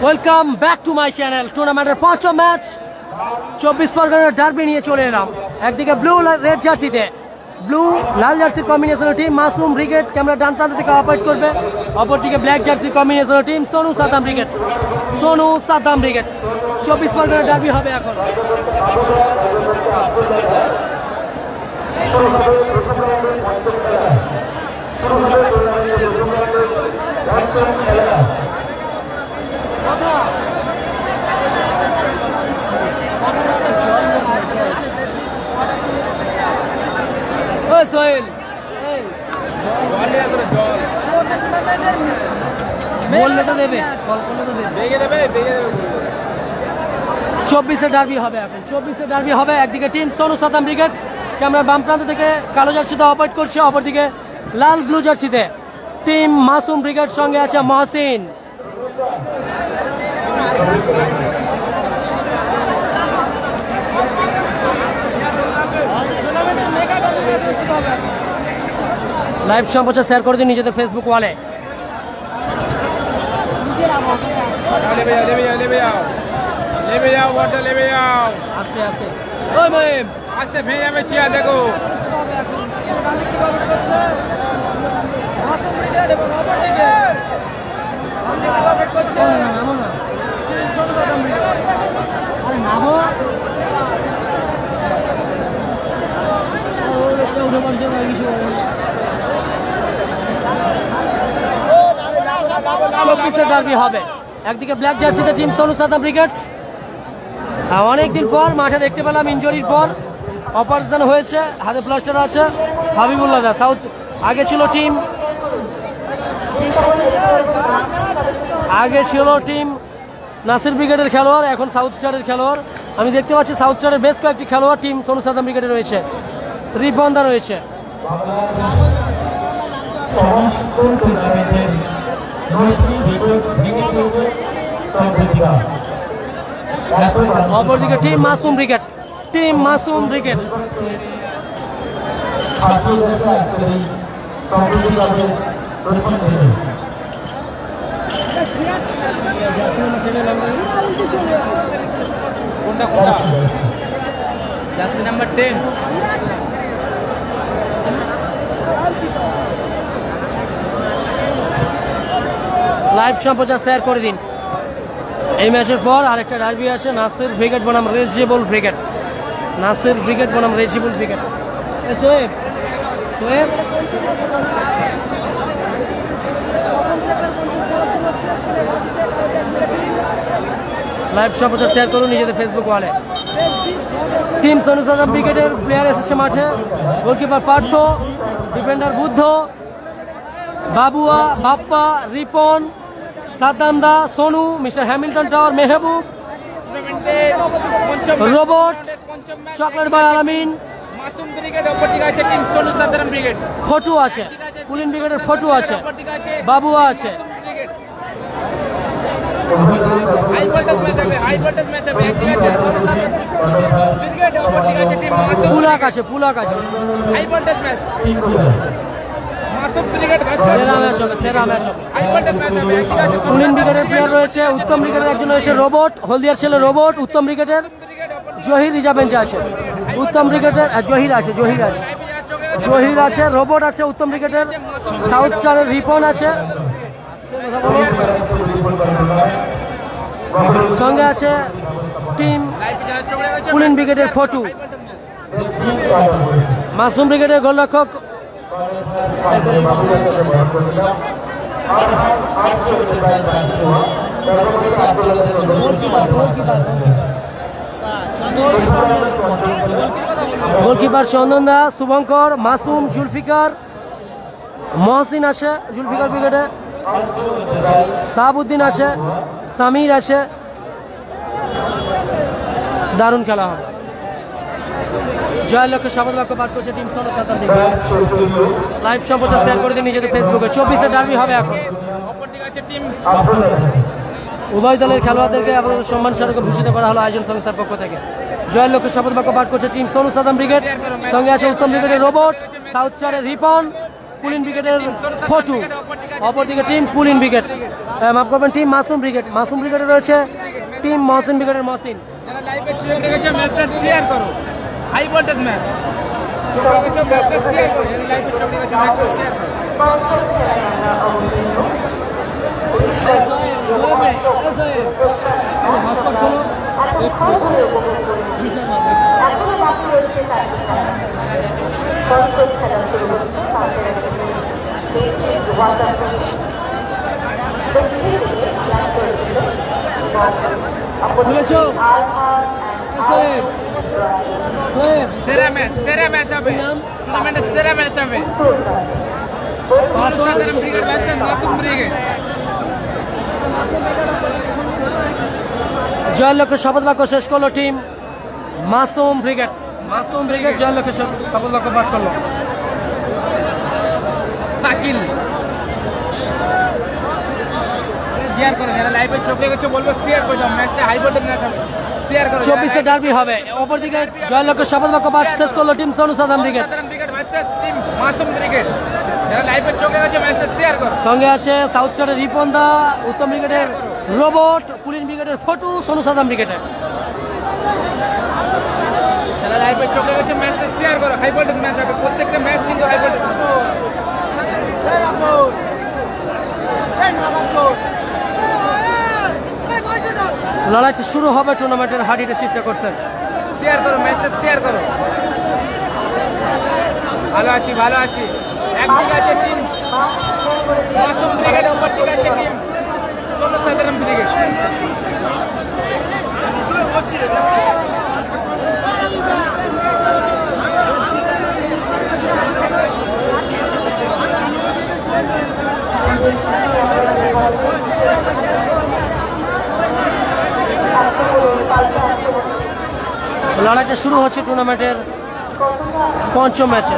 Welcome back to my channel. টুর্নামেন্টের পঞ্চম match 24 পরগনার ডার্বি নিয়ে চলে এলাম। একদিকে ব্লু রেড জার্সিতে ব্লু লাল জার্সির কম্বিনেশনের টিম মাসুম ব্রিগেড ক্যামেরা ডান প্রান্ত থেকে অপারেট করবে, অপরদিকে ব্ল্যাক জার্সির কম্বিনেশনের টিম সোনু সাদ্দাম ব্রিগেড। 24 পরগনার ডার্বি হবে এখন। সোহেল বললে তো দেবে, 24 ডার্বি হবে এখন। 24 ডার্বি হবে। একদিকে team Sonu Saddam brigade camera বাম প্রান্ত থেকে কালো জার্সিতে অপারেট করছে, অপরদিকে লাল ব্লু জার্সিতে টিম মাসুম ব্রিগেড সঙ্গে আছে মহসিন। লাইভ সম্প্রচার শেয়ার করে দিন নিজেদের ফেসবুক ওয়ালে। আস্তে আস্তে ওই মহিম আস্তে ভেঙে যাবে চিয়া দেখো। ডার্বি হবে। একদিকে ব্ল্যাক জার্সিতে টিম সোনু সাদ্দাম ব্রিগেড। অনেকদিন পর মাঠে দেখতে পেলাম, ইনজুরির পর অপারেশন হয়েছে, হাতে প্লাস্টার আছে হাবিবুল্লাহ দা। সাউথ আগে ছিল টিম নাসির ব্রিগেডের খেলোয়াড়, এখন সাউথ স্টারের খেলোয়াড়। আমি দেখতে পাচ্ছি সাউথ স্টারের বেশ কয়েকটি খেলোয়াড় টিম সোনু সাদ্দাম ব্রিগেডে রয়েছে। রিপন্দা রয়েছে। অপরদিকে team Masum brigade. Number 10 live সম্প্রচার শেয়ার করে দিন। এই ম্যাচের পর আরেকটা ডার্বি আছে, নাসির ব্রিগেড বনাম রেজিবল ব্রিগেড। সোহেব লাইভ সম্প্রচার শেয়ার করুন নিজেদের ফেসবুক ওয়ালে। টিম সোনু সাদ্দাম ব্রিগেডের প্লেয়ার এসেছে মাঠে। Goalkeeper Partha, defender Buddha, Babua, Bappa, Ripon, Saddam da, Sonu, mister Hamilton tower, Mehboob, robot, chocolate boy Alamin, Fotu আছে, পুলিন ব্রিগেডের ফটু আছে, বাবুয়া আছে, পুলাক আছে। সেরা ম্যাচ হবে। পুলিন ব্রিগেডের প্লেয়ার রয়েছে, উত্তম ব্রিগেডের একজন রয়েছে রোবট, হলদিয়ার ছেলে রোবট। উত্তম ব্রিগেডের জহির রিজার্ভ বেঞ্চে আছে। উত্তম ব্রিগেডের জহির আছে, রোবট আছে। উত্তম ব্রিগেডের সাউথ স্টারের রিপন আছে, সঙ্গে আছে টিম পুলিন ব্রিগেডের ফটু। মাসুম ব্রিগেডের গোলরক্ষক গোলকিপার চন্দন দা, শুভঙ্কর, মাসুম, জুলফিকার, মহসিন আছে জুলফিকার ব্রিগেডে, সাহাবুদ্দিন আছে, সামির আছে। দারুণ খেলা হবে। জয়ের লক্ষ্যে শপথ বাক্য পাঠ করছে team Sonu Saddam brigade. Live সম্প্রচার শেয়ার করে দিন নিজেদের ফেসবুকে। 24 ডার্বি হবে এখন। উভয় দলের খেলোয়াড়দেরকে আপাতত সম্মান স্মারকে ভূষিত করা হলো আয়োজন সংস্থার পক্ষ থেকে। জয়ের লক্ষ্যে শপথ বাক্য পাঠ করছে টিম সোনু সাদ্দাম ব্রিগেড। সঙ্গে আছে উত্তম ব্রিগেডের রোবট, সাউথ স্টারের রিপন, পুলিন ব্রিগেডের ফটু, অপরদিকে টিম পুলিন ব্রিগেড, মাফ করবেন টিম মাসুম ব্রিগেড। মাসুম ব্রিগেডে রয়েছে টিম মহসিন ব্রিগেডের মহসিন। যারা লাইভে চোখ রেখেছে ম্যাচটা শেয়ার করো, হাই ভোল্টেজ ম্যাচ, চোখ রেখেছে ম্যাচটা শেয়ার করো, যারা লাইভে চোখ রেখেছে ম্যাচটা শেয়ার করো। সেরা ম্যাচ হবে, টুর্নামেন্টের সেরা ম্যাচ হবে। Brigade versus Masum brigade. জয়ের লক্ষ্যে শপথ বাক্য শেষ করলো team Masum brigade. Masum brigade জয়ের লক্ষ্যে শপথ বাক্য পাশ করলো। সাকিল শেয়ার করো, যারা লাইভে চোখ রেখেছে বলবো শেয়ার করে দাও, ম্যাচটা হাই ভোল্টেজ ম্যাচ হবে, শেয়ার করো। 24-এ ডার্বি হবে। অপরদিকে জয়ের লক্ষ্যে শপথ বাক্য পাঠ শেষ করলো team Sonu Saddam brigade. Versus team Masum brigade. যারা লাইভে চোখ রেখেছে ম্যাচটা শেয়ার করো। সঙ্গে আছে সাউথ চরের রিপন দা, উত্তম ব্রিগেডের রোবট, পুলিন ব্রিগেডের ফটু, সোনু সাদাম ব্রিগেডের। যারা লাইভে চোখ রেখেছে ম্যাচটা শেয়ার করো, হাই ভোল্টেজ ম্যাচ হবে, প্রত্যেকটা ম্যাচ কিন্তু হাই ভোল্টেজ। লড়াইটি শুরু হবে, টুর্নামেন্টের হাডিটা চিন্তা করছেন। শেয়ার করো, ম্যাচটা শেয়ার করো। ভালো আছি, ভালো আছি। একদিকে আছে টিম মাসুম ব্রিগেড, অপরদিকে আছে টিম সোনু সাদাম ব্রিগেড। লড়াইটা শুরু হচ্ছে টুর্নামেন্টের পঞ্চম ম্যাচে।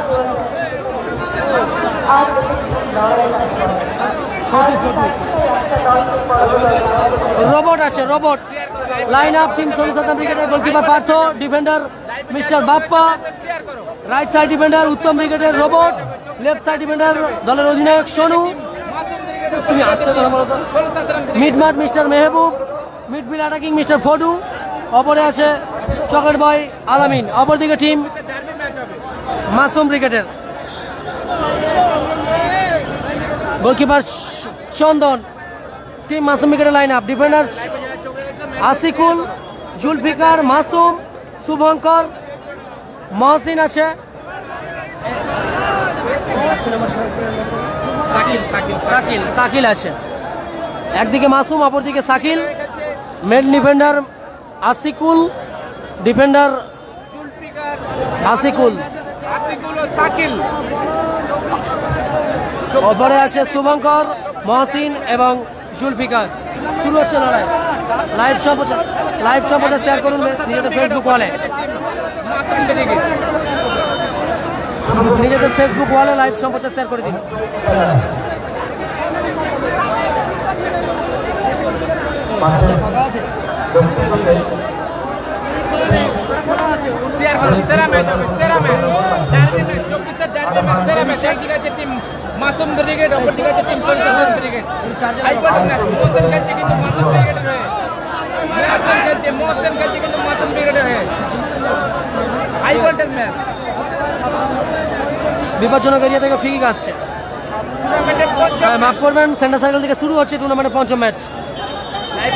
রোবট আছে, robot. Line up team Sonu Saddam ব্রিগেডের goalkeeper Partha, defender mister Bappa, right side defender Uttam ব্রিগেডের রোবট, লেফট সাইড ডিফেন্ডার দলের অধিনায়ক সোনু। মিডমাঠ mister Mehboob, midfield attacking mister Fodu, অপরে আছে চকলেট বয় আলামিন। অপরদিকে টিম মাসুম ব্রিগেডের গোলকিপার চন্দন, টিম মাসুম ব্রিগেডের line up. Defender Asikul, Zulfikar, Masum, Shubhankar, Mohsin আছে। সাকিল আছে। একদিকে মাসুম, অপরদিকে Sakil. Mid defender Asikul, defender Asikul, অপরে আছে শুভঙ্কর, মহসিন এবং জুলফিকার। শুরু হচ্ছে লড়াই। লাইভ সম্প্রচার শেয়ার করুন নিজেদের ফেসবুক ওয়ালে। নিজেদের ফেসবুক ওয়ালে লাইভ সম্প্রচার শেয়ার করে দিন। শেয়ার করো, সেরা ম্যাচ হবে, সেরা ম্যাচ। ডার্বি ম্যাচ, 24-এর ডার্বি ম্যাচ, সেরা ম্যাচ। একদিকে আছে টিম মাসুম ব্রিগেড, অপরদিকে আছে team Sonu Saddam brigade. High voltage match, Mohsen খেলছে কিন্তু মাসুম ব্রিগেড হয়ে, মোহসেন খেলছে কিন্তু মাসুম ব্রিগেড হয়ে। High voltage match. বিপজ্জনক এরিয়া থেকে ফ্রি কিক আসছে। মাফ করবেন, সেন্টার সার্কেল থেকে শুরু হচ্ছে টুর্নামেন্টের পঞ্চম ম্যাচ।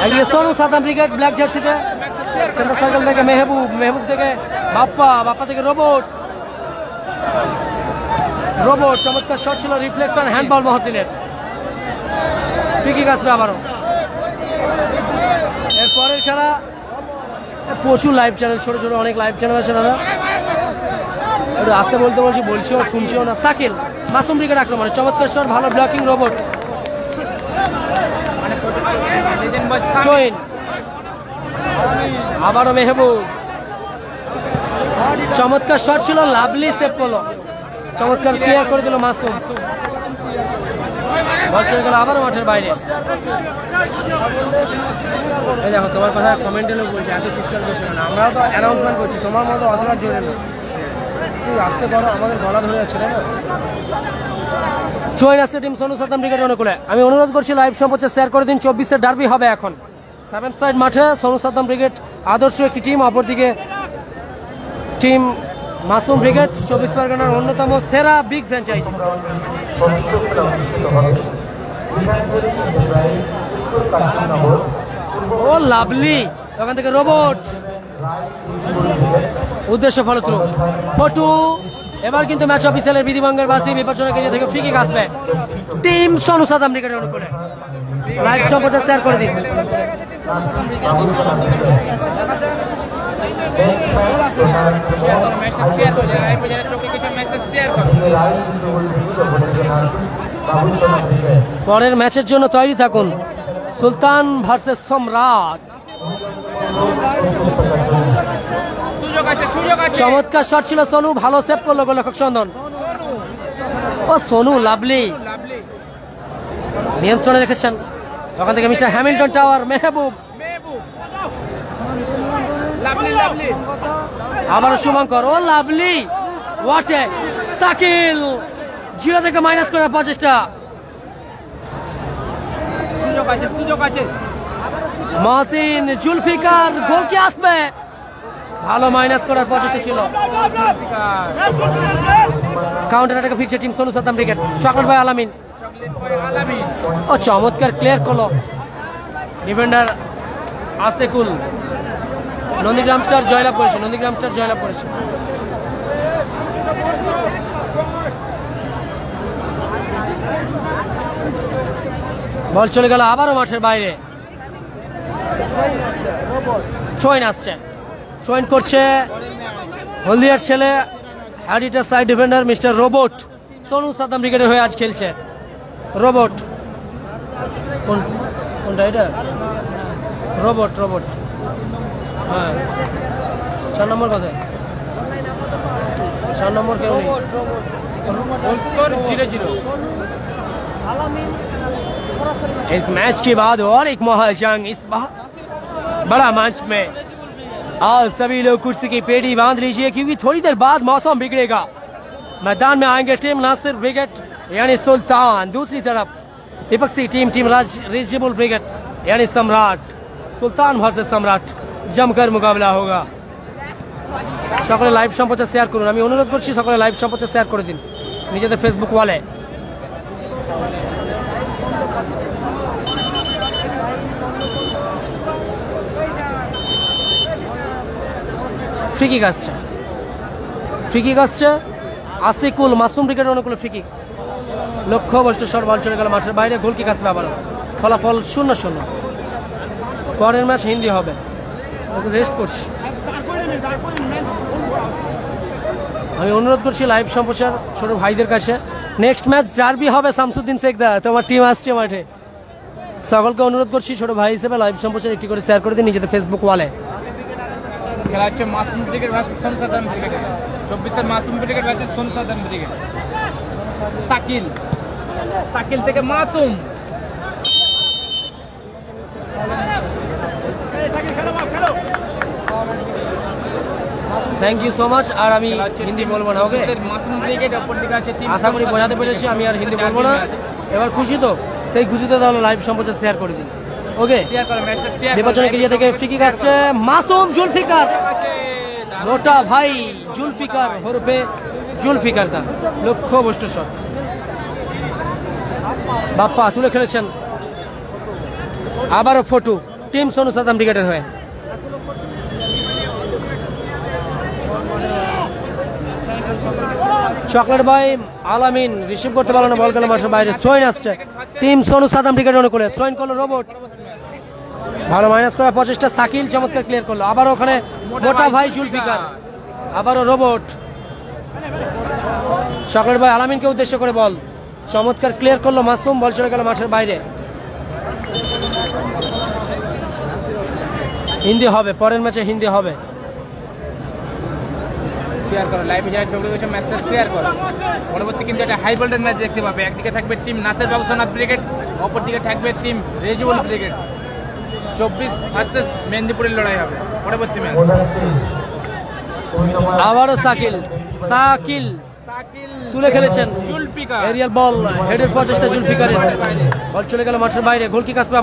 একদিকে সোনু সাদাম ব্রিগেড ব্ল্যাক জার্সিতে, সেন্টার সার্কেল থেকে মেহবুব থেকে বাপ্পা থেকে রোবট। চমৎকার শট ছিল, রিফ্লেকশন হ্যান্ডবল মহসিনের। ফ্রি কিক আসবে আবারও। এরপরের খেলা প্রচুর লাইভ চ্যানেল, ছোট ছোট অনেক লাইভ চ্যানেল আছে দাদা, একটু আসতে বলছিও শুনছিও না। সাকিল, মাসুম ব্রিগেড আক্রমণে চমৎকার শট, ভালো ব্লকিং রোবট। আবারও মেহবুব, চমৎকার শট ছিল, লাভলি সেভ করলো, চমৎকার ক্লিয়ার করে দিল মাসুম। বল চলে গেল আবারও মাঠের বাইরে। এই দেখো তোমার কথা কমেন্টে লোক বলছে এত চিৎকার করছে না, আমরাও তো অ্যানাউন্সমেন্ট করছি, তোমার মতো অতটা জোরে না, একটু আসতে পারো, আমাদের গলা ধরে যাচ্ছে না। জয়েন আছে টিম সোনু সাদাম ব্রিগেড অনুকূলে। আমি অনুরোধ করছি লাইভ সম্প্রচার শেয়ার করে দিন। 24-এর ডার্বি হবে এখন 7th সাইড মাঠে। সোনু সাদাম ব্রিগেড আদর্শ একটি টিম, অপরদিকে টিম মাসুম ব্রিগেড 24 পরগনার অন্যতম সেরা বিগ ফ্র্যাঞ্চাইজি। ও লাভলি, ওখান থেকে রোবট উদ্দেশ্য ফলত্রু ফটু। এবার কিন্তু ম্যাচ অফিসিয়ালের বিধিভঙ্গের বাসি বিপর্যয় এরিয়া থেকে ফ্রি কিক আসবে টিম সোনু সাদাম ব্রিগেডের অনুকূলে। লাইভ সম্প্রচার শেয়ার করে দিন। পরের ম্যাচের জন্য তৈরি থাকুন। সুলতান ভার্সেস সম্রাট। চমৎকার শট ছিল সোনু, ভালো সেভ করলো গোলরক্ষক চন্দন। ও সোনু লাভলি নিয়ন্ত্রণে রেখেছেন। ওখান থেকে মিস্টার হ্যামিল্টন টাওয়ার মেহবুব, আবারও শুভঙ্কর। ও লাভলি, ওয়াটে সাকিল 0 থেকে মাইনাস করার প্রচেষ্টা। মহসিন জুলফিকার গোল কি আসবে? ভালো মাইনাস করার প্রচেষ্টা ছিল। কাউন্টার অ্যাটাকে ফিরছে team Sonu Saddam brigade. Chocolate ভাই আলামিন, ও চমৎকার ক্লিয়ার করলো ডিফেন্ডার আসেকুল। নন্দীগ্রাম স্টার জয়লাভ করেছে, নন্দীগ্রাম স্টার জয়লাভ করেছে। বল চলে গেল আবারও মাঠের বাইরে। থ্রোইন আসছে, থ্রোইন করছে হলদিয়ার ছেলে অ্যাডিটার side defender mister Robot. Sonu Saddam ব্রিগেডের হয়ে আজ খেলছে রোবট। কোনটা এটা? Robot, Robot. হ্যাঁ, 4 নম্বর কথা, 4 নম্বর কেউ নেই। 0-0। इस मैच के बाद और एक महाजंग इस बड़ा मंच में। आप सभी लोग कुर्सी की पेटी बांध लीजिए क्योंकि थोड़ी देर बाद मौसम बिगड़ेगा। मैदान में आएंगे टीम नासिर ब्रिगेड यानी सुल्तान, दूसरी तरफ विपक्षी टीम रेजिबुल ब्रिगेड यानी सम्राट। सुल्तान वर्सेस सम्राट, जमकर मुकाबला होगा। সকলে লাইভ সম্প্রচার শেয়ার করুন। আমি অনুরোধ করছি সকলে লাইভ সম্প্রচার শেয়ার করে দিন নিজেদের ফেসবুক ওয়ালে। ফ্রি কিক আসছে, ফ্রি কিক আসছে আসিকুল মাসুম ব্রিগেডের অনুকূলে ফ্রি কিক। লক্ষ্য বস্তু শট, বল চলে গেল মাঠের বাইরে। গোল কিক আসবে আবারও। ফলাফল 0-0। পরের ম্যাচ হিন্দি হবে, রেস্ট করছি। আমি অনুরোধ করছি লাইভ সম্প্রচার ছোট ভাইদের কাছে। নেক্সট ম্যাচ ডার্বি হবে শামসুদ্দিন শেখদা, তোমার টিম আসছে মাঠে। সকলকে অনুরোধ করছি ছোট ভাই হিসেবে লাইভ সম্প্রচার একটি করে শেয়ার করে দিন নিজেদের ফেসবুক ওয়ালে। খেলা হচ্ছে Masum brigade versus Sonu Saddam brigade. 24-এর Masum brigade versus Sonu Saddam brigade. Shakil, Shakil থেকে Masum. Thank you so much. আর আমি হিন্দি বলবো না, ওকে? মাসুম ব্রিগেড অপর দিকে আছে টিম। আশা করি বোঝাতে পেরেছি, আমি আর হিন্দি বলবো না। এবার খুশি তো? সেই খুশিতে তাহলে লাইভ সম্প্রচার শেয়ার করে দিন, ওকে? শেয়ার করে ম্যাচটা শেয়ার। নির্বাচনের এরিয়া থেকে ফ্রি কিক আসছে মাসুম জুলফিকার, মোটা ভাই জুলফিকার হরফে জুলফিকার দা। লক্ষ্য বস্তু শট, বাপ্পা তুলে খেলেছেন। আবারও ফটু টিম সোনু সাদাম ব্রিগেডের হয়ে। চকলেট বয় আলামিন রিসিভ করতে পারলো না, বল গেল মাঠের বাইরে। থ্রোইন আসছে টিম সোনু সাদাম ব্রিগেড অনুকূলে। থ্রোইন করলো রোবট, ভালো মাইনাস করার প্রচেষ্টা। সাকিল চমৎকার ক্লিয়ার করলো। আবারও ওখানে মোটা ভাই জুলফিকার, আবারও রোবট। চকলেট বয় আলামিনকে উদ্দেশ্য করে বল, চমৎকার ক্লিয়ার করলো মাসুম, বল চলে গেল মাঠের বাইরে। হিন্দি হবে, পরের ম্যাচে হিন্দি হবে। শেয়ার করো, লাইভে যারা চোখ রেখেছে ম্যাচটা শেয়ার করো। পরবর্তী কিন্তু একটা হাই ভোল্টেজ ম্যাচ দেখতে পাবে। একদিকে থাকবে টিম নাসির বাবু সোনার ব্রিগেড, অপর দিকে থাকবে টিম রেজিবুল ব্রিগেড। 24 ভার্সেস মেহেন্দিপুরের লড়াই হবে পরবর্তী ম্যাচ। আবারও সাকিল, সাকিল সাকিল তুলে খেলেছেন জুলফিকার। এরিয়াল বল, হেডের প্রচেষ্টা জুলফিকারের, বল চলে গেল মাঠের বাইরে, গোলকি কাসবে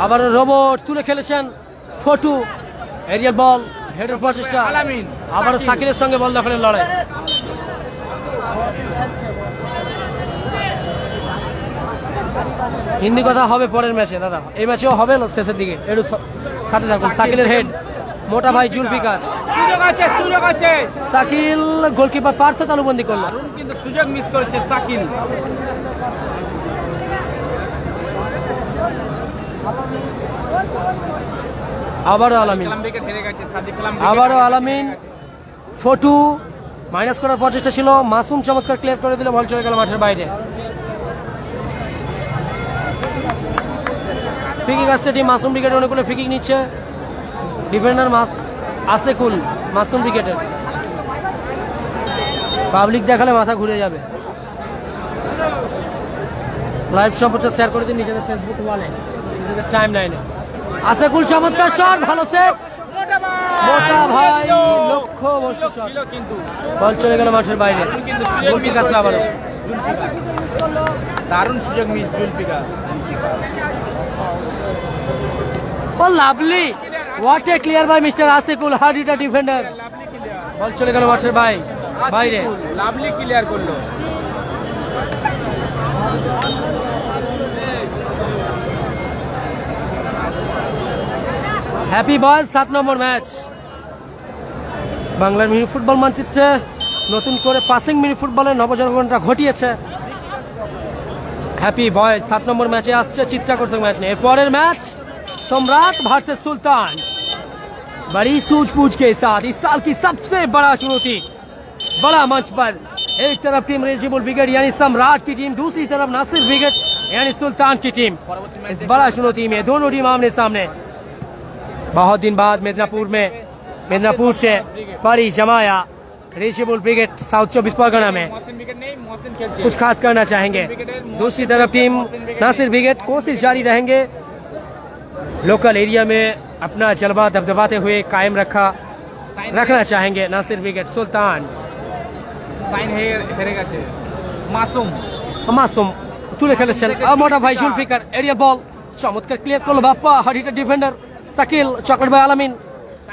আবারও রোবট তুলে খেলেছেন ফটু, এরিয়াল বল, হেডের প্রচেষ্টা, আলামিন, আবারও সাকিলের সঙ্গে বল দখলের লড়াই। হিন্দি কথা হবে পরের ম্যাচে দাদা, এই ম্যাচেও হবে শেষের দিকে, একটু সাথে থাকুন। সাকিলের হেড, মোটা ভাই জুলফিকার, সুযোগ আছে, সুযোগ আছে। সাকিল গোলকিপার পার্থ তালুবন্দি করলো, কিন্তু সুযোগ মিস করেছে সাকিল। আবারও আলামিন, আবারও আলামিন, ফটু মাইনাস করার প্রচেষ্টা ছিল, মাসুম চমৎকার ক্লিয়ার করে দিল, বল চলে গেল মাঠের বাইরে। ফ্রিকিক আসছে টিম মাসুম উইকেট, অনেকগুলো ফ্রিকিক নিচ্ছে ডিফেন্ডার আসেকুল, মাসুম উইকেটের। পাবলিক দেখালে মাথা ঘুরে যাবে। লাইভ সম্প্রচার শেয়ার করে দিন নিজেদের ফেসবুক ওয়ালে, নিজেদের টাইম লাইনে। আসেকুল চমৎকার শট, ভালো সেভ, মোটা ভাই লক্ষ্য বস্তু শট, বল চলে গেল মাঠের বাইরে। গোলকি কাসবে আবারও, দারুণ সুযোগ miss Zulfikar. Oh lovely, what a clear by mister Asekul, hard hitter defender, ball চলে গেল মাঠের বাইরে। লাভলি ক্লিয়ার করলো। Happy boys 7 number match. বাংলার মিনি ফুটবল মানচিত্রে নতুন করে পাসিং মিনি ফুটবলের নবজাগরণটা ঘটিয়েছে হ্যাপি বয়েজ। 7 নম্বর ম্যাচে আসছে চিত্রাকর্ষক ম্যাচ নিয়ে। এরপরের ম্যাচ सम्राट वर्सेस सुल्तान, बड़ी सूझबूझ के साथ इस साल की सबसे बड़ा चुनौती, बड़ा मंच पर। एक तरफ टीम रेजिबुल ब्रिगेड यानी सम्राट की टीम, दूसरी तरफ नासिर ब्रिगेड यानी सुल्तान की टीम। इस बड़ा चुनौती में दोनों टीम आमने सामने। बहुत दिन बाद मिदनापुर से परी जमाया रेजिबुल ब्रिगेड साउथ 24 परगना में कुछ खास करना चाहेंगे। दूसरी तरफ टीम नासिर ब्रिगेड कोशिश जारी रहेंगे, लोकल एरिया में अपना जलवा दबदबाते हुए कायम रखना चाहेंगे। नासिर ब्रिगेड सुल्तान মাসুম তুলে খেলেছেন, মোটা ভাই জুলফিকার, এরিয়া বল চমৎকার ক্লিয়ার করলো Bappa, hard hitter defender Sakil, chocolate ভাই আলামিন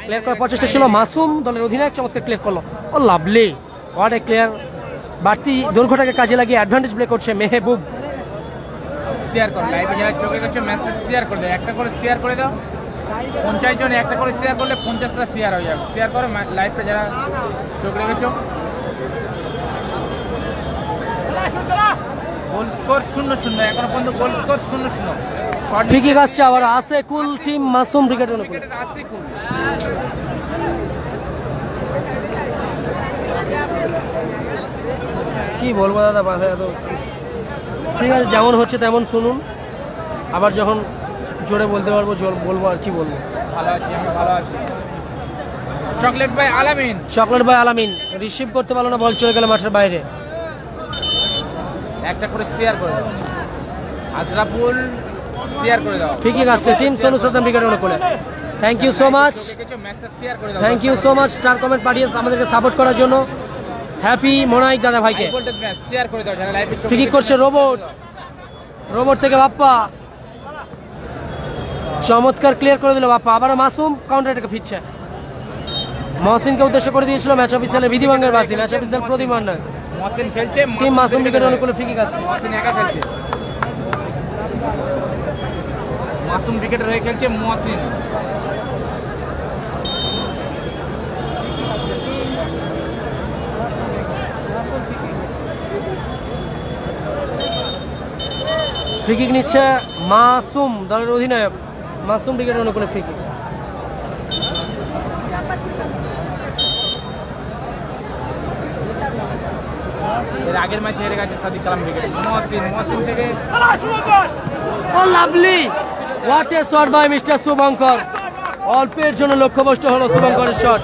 ক্লিয়ার করার প্রচেষ্টা ছিল, মাসুম দলের অধিনায়ক চমৎকার ক্লিয়ার করলো। ও লাভলি, হোয়াট এ ক্লিয়ার। বাড়তি দৈর্ঘ্যটাকে কাজে লাগিয়ে অ্যাডভান্টেজ প্লে করছে মেহবুব। শেয়ার করো, লাইভে যারা চোখে গেছে মেসেজ শেয়ার করে দাও, একটা করে শেয়ার করে দাও। 50 জনে একটা করে শেয়ার করলে 50টা শেয়ার হয়ে যাবে। শেয়ার করো লাইভে যারা চোখ রেখেছো। গোল স্কোর 0-0, এখনো পর্যন্ত গোল স্কোর 0-0। ফ্রিকিক আসছে আবার আসেকুল টিম মাসুম ব্রিগেডের উপর। কি বলবো দাদা, ঠিক আছে যেমন হচ্ছে তেমন শুনুন, আবার যখন জোরে বলতে পারবো বলবো, আর কি বলবো। ভালো আছি, আমি ভালো আছি। চকলেট ভাই আলামিন রিসিভ করতে পারলো না, বল চলে গেল মাঠের বাইরে। একটা করে শেয়ার করে দাও, আজরাফুল শেয়ার করে দাও। ঠিকই আছে টিম সোনু সুলতান ব্রিগেডের অনুকূলে। Thank you so much, thank you so much star comment পাঠিয়ে আমাদেরকে সাপোর্ট করার জন্য। হ্যাপি মোনাইক দাদা ভাইকে শেয়ার করে দাও যারা লাইভে। ঠিকই করছে রোবট থেকে বাপ্পা, চমৎকার ক্লিয়ার করে দিল বাপ্পা। আবার মাসুম কাউন্টার থেকে ফিরছে, মহসিনকে উদ্দেশ্য করে দিয়েছিল ম্যাচ অফিসিয়ালের বিধিভঙ্গের বাসী, ম্যাচ অফিসিয়াল প্রতিমান্য মহসিন খেলছে, টিম মাসুম ব্রিগেডের অনুকূলে ফ্রিকিক আসছে। মহসিন একা খেলছে, মাসুম ব্রিগেডের হয়ে খেলছে মহসিন। ফ্রিকিক নিচ্ছে মাসুম দলের অধিনায়ক, মাসুম ব্রিগেডের অনুকূলে ফ্রিকিক। এর আগের ম্যাচে হেরে গেছে সাদিক কালাম ব্রিগেড। মহসিন থেকে oh lovely, what a shot by mister Shubhankar. অল্পের জন্য লক্ষ্যভ্রষ্ট হলো শুভঙ্করের শট।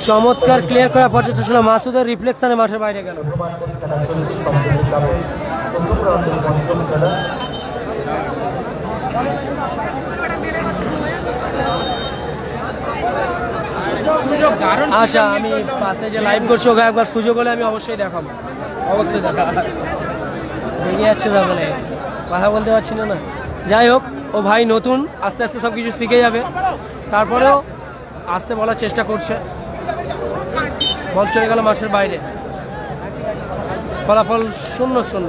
চমৎকার ক্লিয়ার করা প্রচেষ্টা ছিল মাসুদের, রিফ্লেকশনে মাঠের বাইরে গেল। আচ্ছা, আমি পাশে যে লাইভ করছি ওকে একবার সুযোগ হলে আমি অবশ্যই দেখাবো, অবশ্যই দেখাবো। এগিয়ে যাচ্ছে তাহলে কথা বলতে পারছি না। যাই হোক, ও ভাই নতুন, আস্তে আস্তে সব কিছু শিখে যাবে, তারপরেও আসতে বলার চেষ্টা করছে। বল চলে গেল মাঠের বাইরে, ফলাফল 0-0।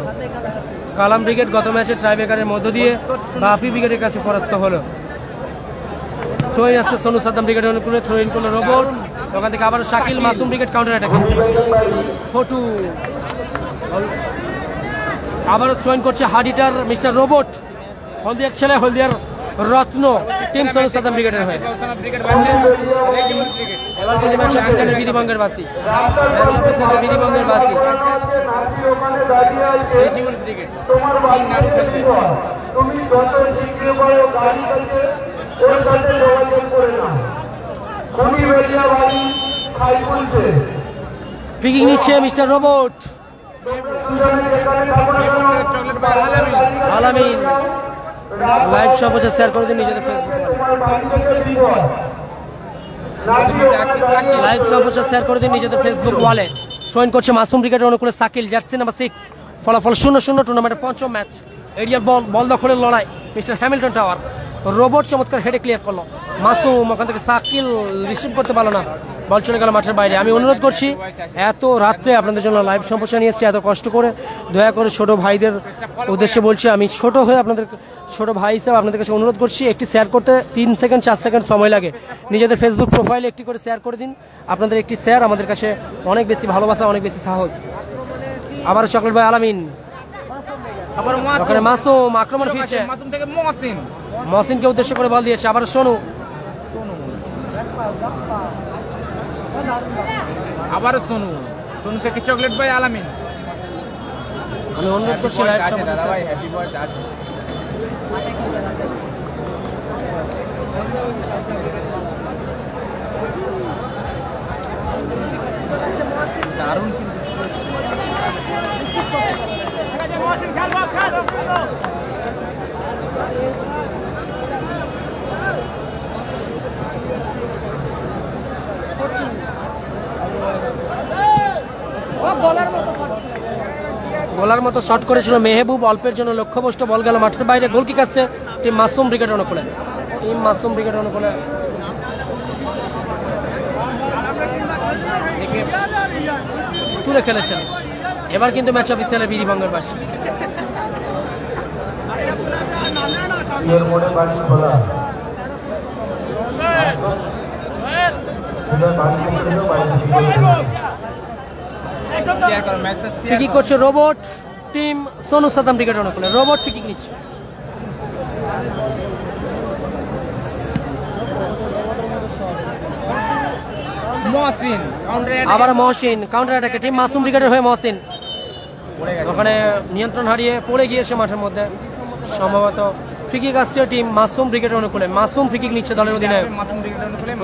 কালাম ব্রিগেড গত ম্যাচে ট্রাইব্রেকারের মধ্য দিয়ে বাপি ব্রিগেডের কাছে পরাস্ত হলো। থ্রোইন আসছে সোনু সাদ্দাম ব্রিগেডের অনুকূলে, থ্রোইন করলো রোবট, ওখান থেকে আবার Shakil Masum brigade counter অ্যাটাকে photo, আবারও থ্রোইন করছে হাডিটার মিস্টার রোবট, হলদিয়ার ছেলে, হলদিয়ার রত্ন, টিম সোনু সাদ্দাম ব্রিগেডের হয়ে। এবার কিন্তু ম্যাচ অফিসিয়ালের বিধিভঙ্গের বাসি, ম্যাচ অফিসিয়ালের বিধিভঙ্গের বাসি। ফ্রিকিক নিচ্ছে মিস্টার রোবট, আলামিন। লাইভ সর্বশেষ শেয়ার করে দিন নিজেদের লাইভ সর্বশেষ শেয়ার করে দিন নিজেদের ফেসবুক ওয়ালে। জয়েন করছে মাসুম ব্রিগেডের অনুকূলে সাকিল, জার্সি নাম্বার 6। ফলাফল 0-0, টুর্নামেন্টের পঞ্চম ম্যাচ। এরিয়ার বল দখলের লড়াই, মিস্টার হ্যামিল্টন টাওয়ার, রোবট চমৎকার হেডে ক্লিয়ার করলো, মাসুম ওখান থেকে সাকিল রিসিভ করতে পারলো না, বল চলে গেল মাঠের বাইরে। আমি অনুরোধ করছি, এত রাত্রে আপনাদের জন্য লাইভ সম্প্রচার নিয়ে এসেছি, এত কষ্ট করে, দয়া করে ছোট ভাইদের উদ্দেশ্যে বলছি, আমি ছোট হয়ে আপনাদের ছোট ভাই হিসাবে আপনাদের কাছে অনুরোধ করছি, একটি শেয়ার করতে 3 সেকেন্ড 4 সেকেন্ড সময় লাগে। নিজেদের ফেসবুক প্রোফাইলে একটি করে শেয়ার করে দিন। আপনাদের একটি শেয়ার আমাদের কাছে অনেক বেশি ভালোবাসা, অনেক বেশি সাহস। আবার চকলেট ভাই আলামিন, ওখানে মাসুম, আক্রমণ ফিরছে, মহসিনকে উদ্দেশ্য করে বল দিয়েছে, আবার সোনু, আবার সোনু, সোনু থেকে চকলেট ভাই আলামিন। আমি অনুরোধ করছি লাইভ ভাই হ্যাপি বার্থডে আছে। দারুণ গোলার মতো শট করেছিল মেহবুব, অল্পের জন্য লক্ষ্যভ্রষ্ট, বল গেল মাঠের বাইরে। গোল কিক আসছে টিম মাসুম ব্রিগেড অনুকূলে, টিম মাসুম ব্রিগেড অনুকূলে। তুলে খেলেছেন, এবার কিন্তু ম্যাচ অফিসিয়ালের বিধিভঙ্গের বাসী। ফ্রিকিক করছে robot, team Sonu Saddam brigade অনুকূলে, রোবট ফ্রিকিক নিচ্ছে। মহসিন, আবার মহসিন কাউন্টার অ্যাটাকে, টিম মাসুম ব্রিগেডের হয়ে মহসিন ওখানে নিয়ন্ত্রণ হারিয়ে পড়ে গিয়েছে মাঠের মধ্যে, সম্ভবত। ফ্রিকিক আসছে টিম মাসুম ব্রিগেডের অনুকূলে, মাসুম ফ্রিকিক নিচ্ছে দলের অধিনায়ক।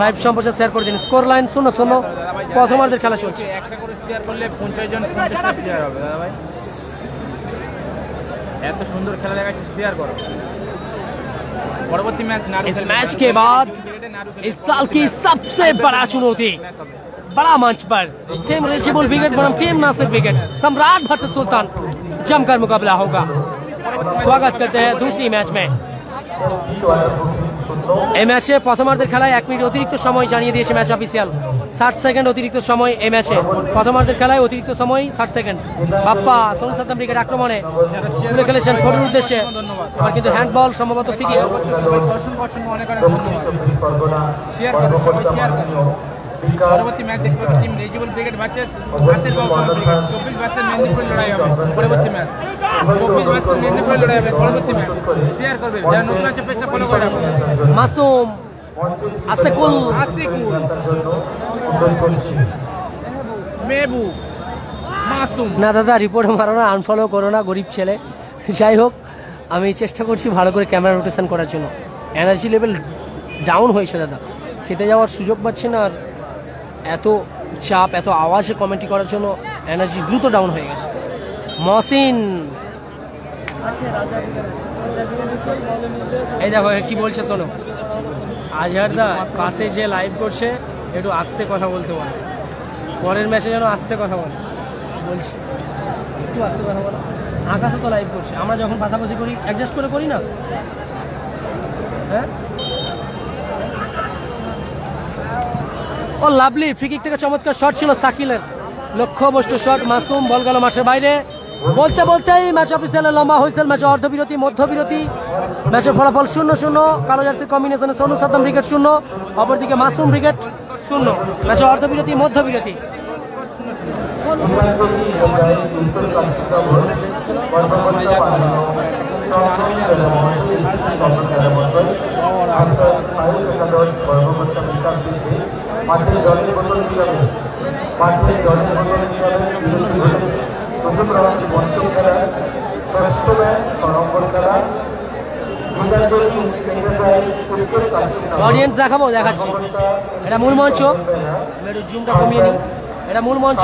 লাইভ সম্প্রচার শেয়ার করে দিন। স্কোর লাইন 0-0, প্রথমার্ধের খেলা চলছে। একটা করে শেয়ার করলে 50 জন 50টা শেয়ার হবে দাদা ভাই। এত সুন্দর খেলা দেখাচ্ছে, শেয়ার করো। परवर्ती मैच इस मैच के बाद इस साल की सबसे बड़ा चुनौती बड़ा मंच पर टीम रेजिबुल ब्रिगेड बनाम टीम नासिर ब्रिगेड सम्राट वर्सेस सुल्तान जमकर मुकाबला होगा। स्वागत करते हैं दूसरी मैच में। এই ম্যাচে প্রথমার্ধের খেলায় 1 মিনিট অতিরিক্ত সময় জানিয়ে দিয়েছে ম্যাচ অফিসিয়াল। 60 সেকেন্ড অতিরিক্ত সময় এই ম্যাচে। প্রথমার্ধের খেলায় অতিরিক্ত সময় 60 সেকেন্ড। বাপ্পা সোনু সাদ্দাম ব্রিগেড আক্রমণে তুলে খেলেছেন ফটোর উদ্দেশ্যে। এবার কিন্তু হ্যান্ডবল সম্ভবত ফ্রিকিক। পরবর্তী ম্যাচ দেখতে পাচ্ছি টিম রেজিবল ব্রিগেড ভার্সেস নাসির বাবুসোনা ব্রিগেড। 24 ম্যাচের মেহেন্দিপুর লড়াই হবে পরবর্তী ম্যাচ। 24 ম্যাচের মেহেন্দিপুর লড়াই হবে পরবর্তী ম্যাচ। শেয়ার করবে যারা নতুন আছে পেজটা ফলো করে রাখুন। মাসুম আসিকুল মেহবুব মাসুম। না দাদা রিপোর্ট মারো না, আনফলো করো না, গরিব ছেলে। যাই হোক আমি চেষ্টা করছি ভালো করে ক্যামেরা রোটেশন করার জন্য। এনার্জি লেভেল ডাউন হয়েছে দাদা, খেতে যাওয়ার সুযোগ পাচ্ছি না, আর এত চাপ, এত আওয়াজে কমেন্ট্রি করার জন্য এনার্জি দ্রুত ডাউন হয়ে গেছে। মহসিন, এই দেখো কি বলছে শোনো, আজহারদা পাশে যে লাইভ করছে একটু আস্তে কথা বলতে বলে, পরের ম্যাচে যেন আস্তে কথা বলে, বলছি একটু আস্তে কথা বলো। আকাশও তো লাইভ করছে, আমরা যখন পাশাপাশি করি অ্যাডজাস্ট করে করি না, হ্যাঁ। ও লাভলি, ফ্রি কিক থেকে চমৎকার শট ছিল সাকিলের, লক্ষ্যবস্তু শট, মাসুম, বল গেল মাঠের বাইরে। বলতে বলতেই ম্যাচ অফিসিয়ালে লম্বা হুইসেল, ম্যাচে অর্ধবিরতি, মধ্যবিরতি, ম্যাচের ফলাফল 0-0। কালো জার্সির কম্বিনেশনে সোনু সাদ্দাম ব্রিগেড 0, অপরদিকে মাসুম ব্রিগেড 0। ম্যাচে অর্ধবিরতি, মধ্যবিরতি। অডিয়েন্স দেখাবো, দেখাচ্ছি, এটা মূল মঞ্চ, একটু জুমটা কমিয়ে নিই, এটা মূল মঞ্চ।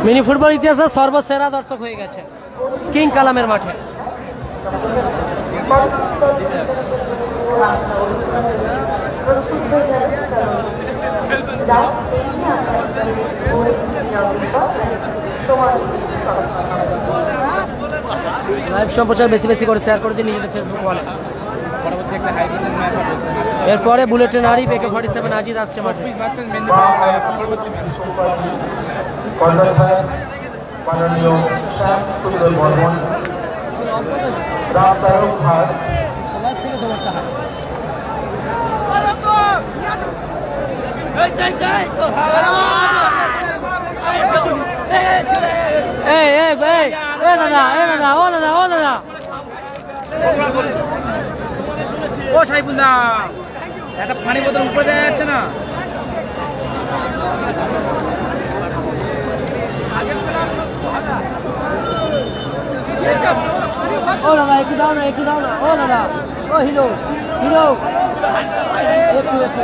মিনি ফুটবল ইতিহাসে সর্বসেরা দর্শক হয়ে গেছে কিং কালামের মাঠে। লাইভ সম্প্রচার বেশি বেশি করে শেয়ার করে দিন নিজেদের ফেসবুক ওয়ালে। এরপরে বুলেটিন আরিফ AK-47 আজিজ আসছে মাঠে। ও সাইফুল্লাহ, একটা পানি বোতল উপরে দেওয়া যাচ্ছে না। ও দাদা একটু দাও না, একটু দাও না, ও দাদা, ও হিরো হিরো, একটু একটু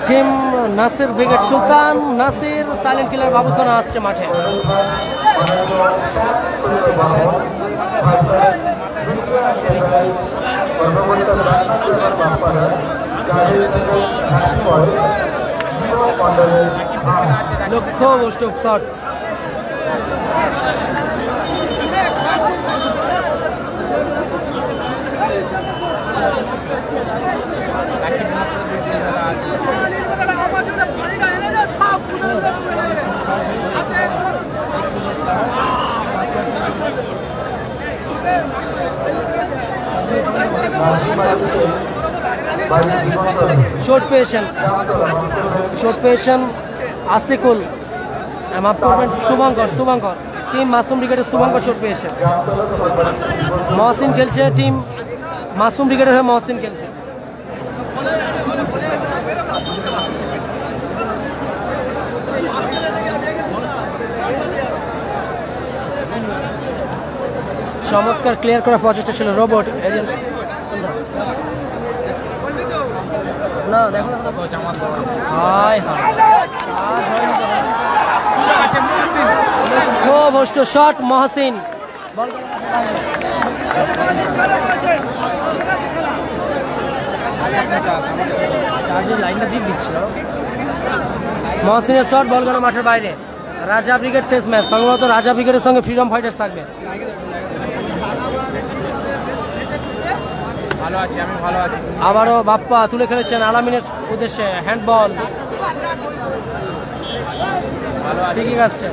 টিম নাসির ব্রিগেড সুলতান, নাসির সাইলেন্ট কিলার বাবুসোনা আসছে মাঠে। লক্ষ্য বস্তু শট, শট পেয়েছেন, শট পেয়েছেন আসিকুল, মাফ করবেন শুভঙ্কর, শুভঙ্কর, টিম মাসুম ব্রিগেডের শুভঙ্কর শট পেয়েছে। মহসিন খেলছে, টিম মাসুম ব্রিগেডের হয়ে মহসিন খেলছে। চমৎকার ক্লিয়ার করার প্রচেষ্টা ছিল রোবট, না দেখো লক্ষ্যভ্রষ্ট শট মহসিন, চার্জের লাইনটা দিয়ে দিচ্ছিল। মহসিনের শট, বল গেল মাঠের বাইরে। রাজা ব্রিগেড শেষ ম্যাচ, সম্ভবত রাজা ব্রিগেডের সঙ্গে ফ্রিডম ফাইটার্স থাকবে। ভালো আছি, আমি ভালো আছি। আবারও বাপ্পা তুলে খেলেছেন আলামিনের উদ্দেশ্যে, হ্যান্ডবল। ভালো আছি, ঠিকই আসছে।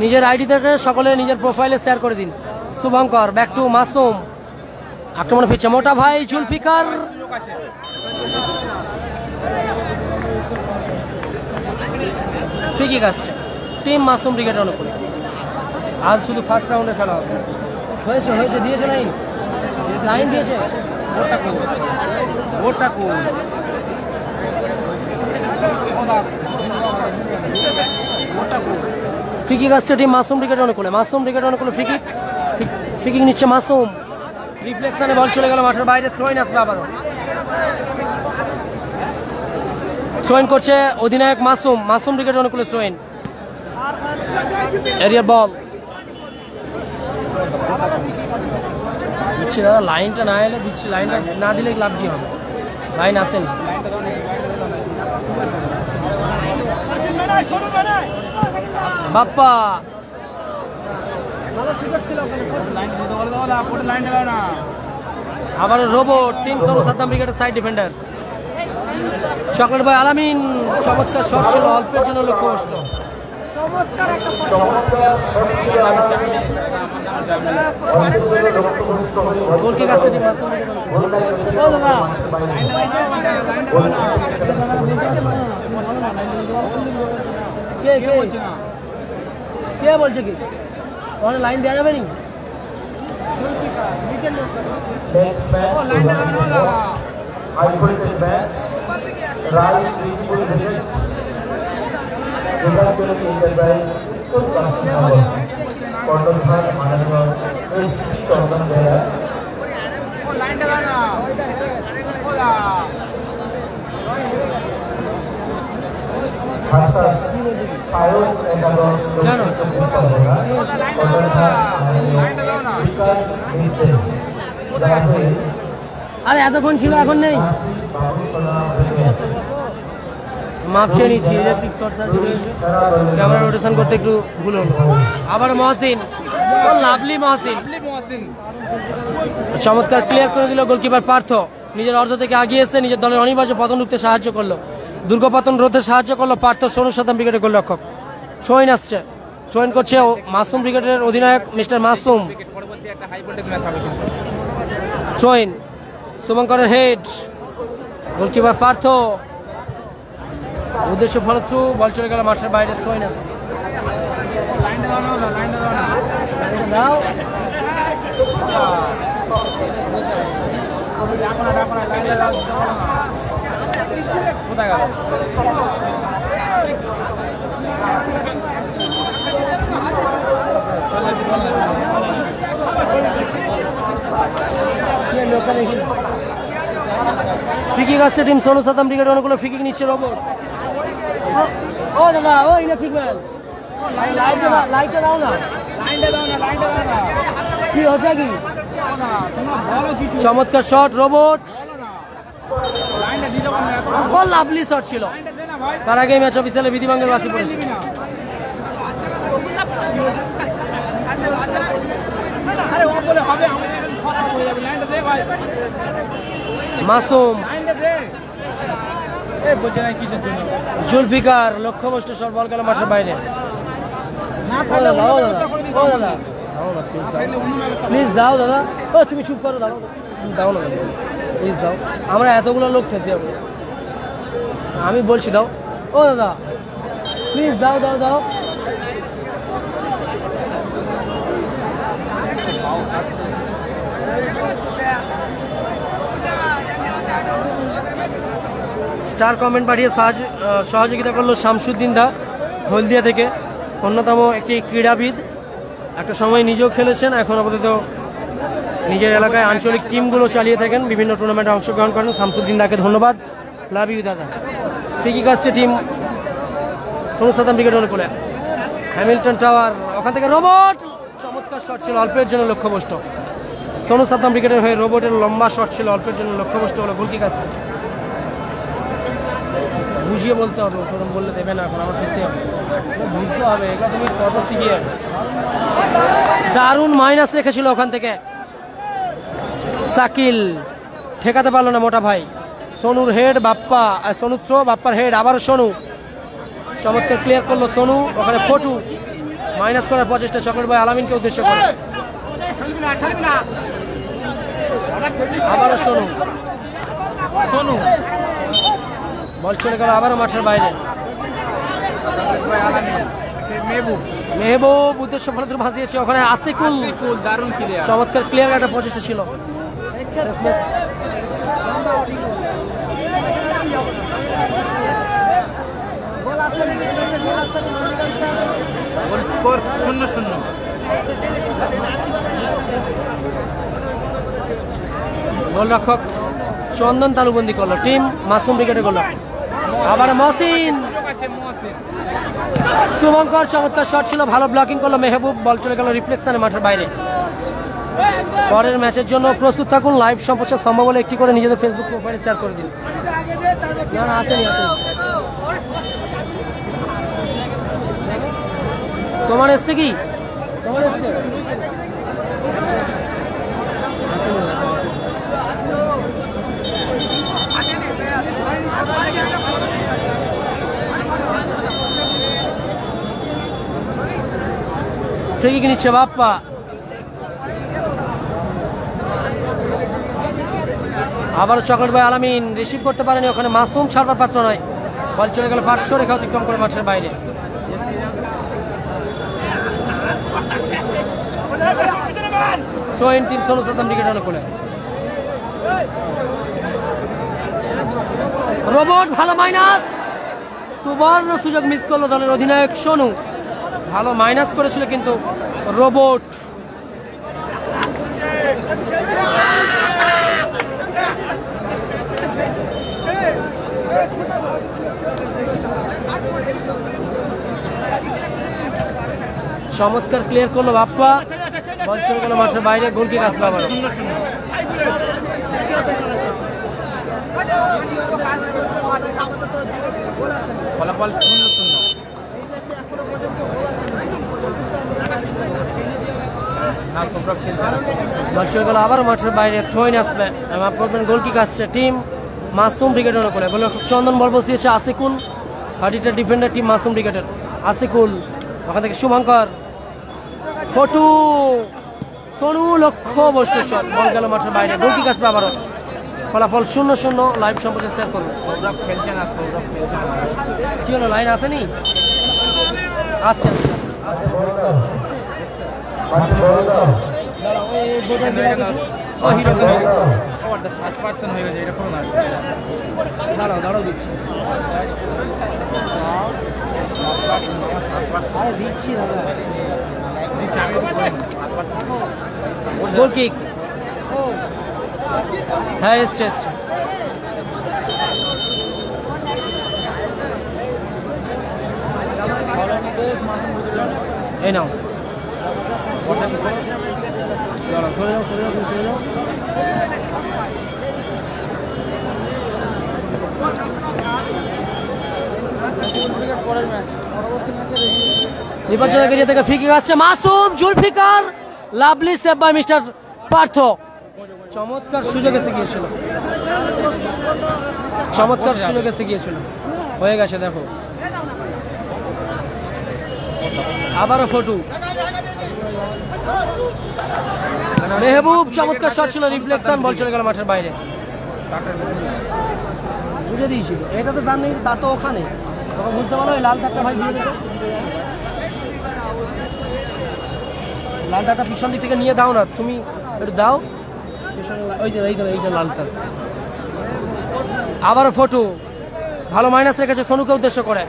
নিজের আইডি থেকে সকলে নিজের প্রোফাইলে শেয়ার করে দিন। শুভঙ্কর ব্যাক টু মাসুম, আক্রমণে ফিরছে মোটা ভাই জুলফিকার। ঠিকই আসছে টিম মাসুম ব্রিগেড অনুকূলে। আজ শুধু ফার্স্ট রাউন্ডে খেলা হবে। হয়েছে হয়েছে, দিয়েছে লাইন, লাইন দিয়েছে। ফ্রিকিক আসছে টিম মাসুম ব্রিগেড অনুকূলে। মাসুম ব্রিগেড অনুকূলে ফ্রিকিক, ফ্রিকিক নিচ্ছে মাসুম। রিফ্লেকশনে বল চলে গেল মাঠের বাইরে। থ্রোইন আসবে আবারও। থ্রোইন করছে অধিনায়ক মাসুম। মাসুম ব্রিগেড অনুকূলে থ্রোইন। এরিয়ার বল দিচ্ছি দাদা, লাইনটা না এলে দিচ্ছি, লাইনটা না দিলে লাভ কি হবে? লাইন আসেনি। বাপ্পা আবার রোবট, টিম সরু সাদ্দাম ব্রিগেডের সাইড ডিফেন্ডার চকলেট বয় আলামিন। চমৎকার শট ছিল, অল্পের জন্য লক্ষ্যভ্রষ্ট। গোলকিক আসছে টিম মাসুম ব্রিগেড। ও দাদা কে বলছে কি ওখানে লাইন দেওয়া যাবে নি? আরে এতক্ষণ ছিল, এখন নেই। মাপ চেয়ে নিচ্ছি, ইলেকট্রিক শর্ট সার্কিট হয়েছে, ক্যামেরা রোটেশন করতে একটু ভুল হলো। আবার মহসিন, লাভলি মহসিন চমৎকার ক্লিয়ার করে দিল গোলকিপার পার্থ। নিজের অর্ধ থেকে আগিয়ে এসে নিজের দলের অনিবার্য পতন রুখতে সাহায্য করলো, দুর্গপতন রোধে সাহায্য করলো পার্থ। সোনু সাদ্দাম ব্রিগেডের গোলরক্ষক। থ্রোইন আসছে, থ্রোইন করছে মাসুম ব্রিগেডের অধিনায়ক মিস্টার মাসুম। থ্রোইন, শুভঙ্করের হেড, গোলকিপার পার্থ। উদ্দেশ্য ফলত্রু, বল চলে গেল মাঠের বাইরে। থ্রোইন কোথায় গেল? ফ্রিকিক আসছে টিম সোনু সাদ্দাম ব্রিগেড অনুকূলে। ফ্রিকিক নিচ্ছে রোবট। ও দাদা, ও ইলেকট্রিক ম্যান, লাইটটা দাও না, কি হচ্ছে কি? চমৎকার শট রোবট, লাভলি শট ছিল। তার আগে ম্যাচ অফিসিয়ালে বিধিভঙ্গের বাসি পড়েছে। মাসুম, জুলফিকার লক্ষ্যভ্রষ্ট শট, বল গেল মাঠের বাইরে। প্লিজ দাও দাদা, ও তুমি চুপ করো, দাও দাও না প্লিজ দাও, আমরা এতগুলো লোক ফেঁসে যাবো। আমি বলছি দাও, ও দাদা প্লিজ দাও দাও দাও। স্টার কমেন্ট পাঠিয়ে সহযোগিতা করলো শামসুদ্দিন দা হলদিয়া থেকে, অন্যতম একটি ক্রীড়াবিদ। একটা সময় নিজেও খেলেছেন, এখন আপাতত নিজের এলাকায় আঞ্চলিক টিমগুলো চালিয়ে থাকেন, বিভিন্ন টুর্নামেন্টে অংশগ্রহণ করেন। শামসুদ্দিন দাকে ধন্যবাদ, লাভ ইউ দাদা। ঠিকই কাজছে টিম সোনু সাদ্দাম ব্রিগেড অনুকূলে। হ্যামিল্টন টাওয়ার, ওখান থেকে রোবট, চমৎকার শট ছিল, অল্পের জন্য লক্ষ্যভ্রষ্ট। সোনু সাদ্দাম ব্রিগেডের হয়ে রোবটের লম্বা শট ছিল, অল্পের জন্য লক্ষ্যভ্রষ্ট হলো। গোল কিক আসছে, বুঝিয়ে বলতে হবে, ওরকম বললে দেবে না, এখন আমার ফেসে হবে, বুঝতে হবে। এটা তুমি কত শিখিয়ে দারুণ মাইনাস রেখেছিল ওখান থেকে শাকিল, ঠেকাতে পারলো না মোটা ভাই। সোনুর হেড, বাপ্পা সোনু থ্রো, বাপ্পার হেড, আবারও সোনু, চমৎকার ক্লিয়ার করলো সোনু। ওখানে ফটু মাইনাস করার প্রচেষ্টা চকলেট ভাই আলামিনকে উদ্দেশ্য করে, আবারও সোনু, সোনু বল চলে গেল আবারও মাঠের বাইরে। মেহবুব উদ্দেশ্য ভালো দূর ভাসিয়েছে, ওখানে আসিকুল, দারুণ ক্লিয়ার, চমৎকার ক্লিয়ার একটা প্রচেষ্টা ছিল। স্কোর 0-0। গোলরক্ষক চন্দন তালুবন্দি করলো, টিম মাসুম ব্রিগেডে করলো। আবার মহসিন, শুভঙ্কর, চমৎকার শট ছিল, ভালো ব্লকিং করলো মেহবুব, বল চলে গেল রিফ্লেকশনে মাঠের বাইরে। পরের ম্যাচের জন্য প্রস্তুত থাকুন, লাইভ সম্প্রচার সম্ভব হলে একটি করে নিজেদের ফেসবুক প্রোফাইলে শেয়ার করে দিন। আসেনি, তোমার এসছে কি? তোমার এসছে ফ্রি কিক নিচ্ছে বাপ্পা, আবার চকলেট ভাই আলামিন রিসিভ করতে পারেনি, ওখানে মাসুম ছাড়বার পাত্র নয়, বল চলে গেল পার্শ্ব রেখা অতিক্রম করে মাঠের বাইরে। Throw-in team Sonu Saddam brigade অনুকূলে। রোবট ভালো মাইনাস, সুবর্ণ সুযোগ মিস করলো দলের অধিনায়ক সোনু, ভালো মাইনাস করেছিল কিন্তু রোবট। চমৎকার ক্লিয়ার করলো বাপ্পা, বল চলে গেল মাঠের বাইরে, গোল কিক আসলো আবার। ফলাফল 0-0। বল চলে গেল আবার মাঠের বাইরে, থ্রোইন আসবে, গোল কিক আসছে টিম মাসুম ব্রিগেডের অনুকূলে। বলে চন্দন বল বসিয়েছে আসিকুল, হার্ডিটার ডিফেন্ডার টিম মাসুম ব্রিগেডের আসিকুল, ওখান থেকে শুভঙ্কর, ফটু, সোনু, লক্ষ্য বস্তুর শট, বল গেল মাঠের বাইরে, গোল কিক আসবে আবারও। ফলাফল 0-0, লাইভ সম্পর্কে শেয়ার করবো। কি হলো, লাইন আসেনি? আসছে, দাঁড়াও দাঁড়াও দিচ্ছি, দিচ্ছি দাদা। গোল কিক, হ্যাঁ এসছে এসছে। এই নাও, নির্বাচনের এরিয়া থেকে ফ্রি কিক আসছে, Masum, Zulfikar, lovely save by mister Partha. চমৎকার সুযোগ এসে গিয়েছিল, চমৎকার সুযোগ এসে গিয়েছিল, হয়ে গেছে দেখো। আবারও ফটু, মেহবুব, চমৎকার শট ছিল, রিফ্লেকশন, বল চলে গেল মাঠের বাইরে। বুঝে দিয়েছিল, এটা তো দাম নেই, তা তো ওখানে তখন বুঝতে পারো। লাল কার্ডটা ভাই দিয়ে দেবে, লাল কার্ডটা পিছন দিক থেকে নিয়ে দাও না, তুমি একটু দাও, ওই যে এই যে লালটা। আবারও ফটু, ভালো মাইনাস রেখেছে সোনুকে উদ্দেশ্য করে,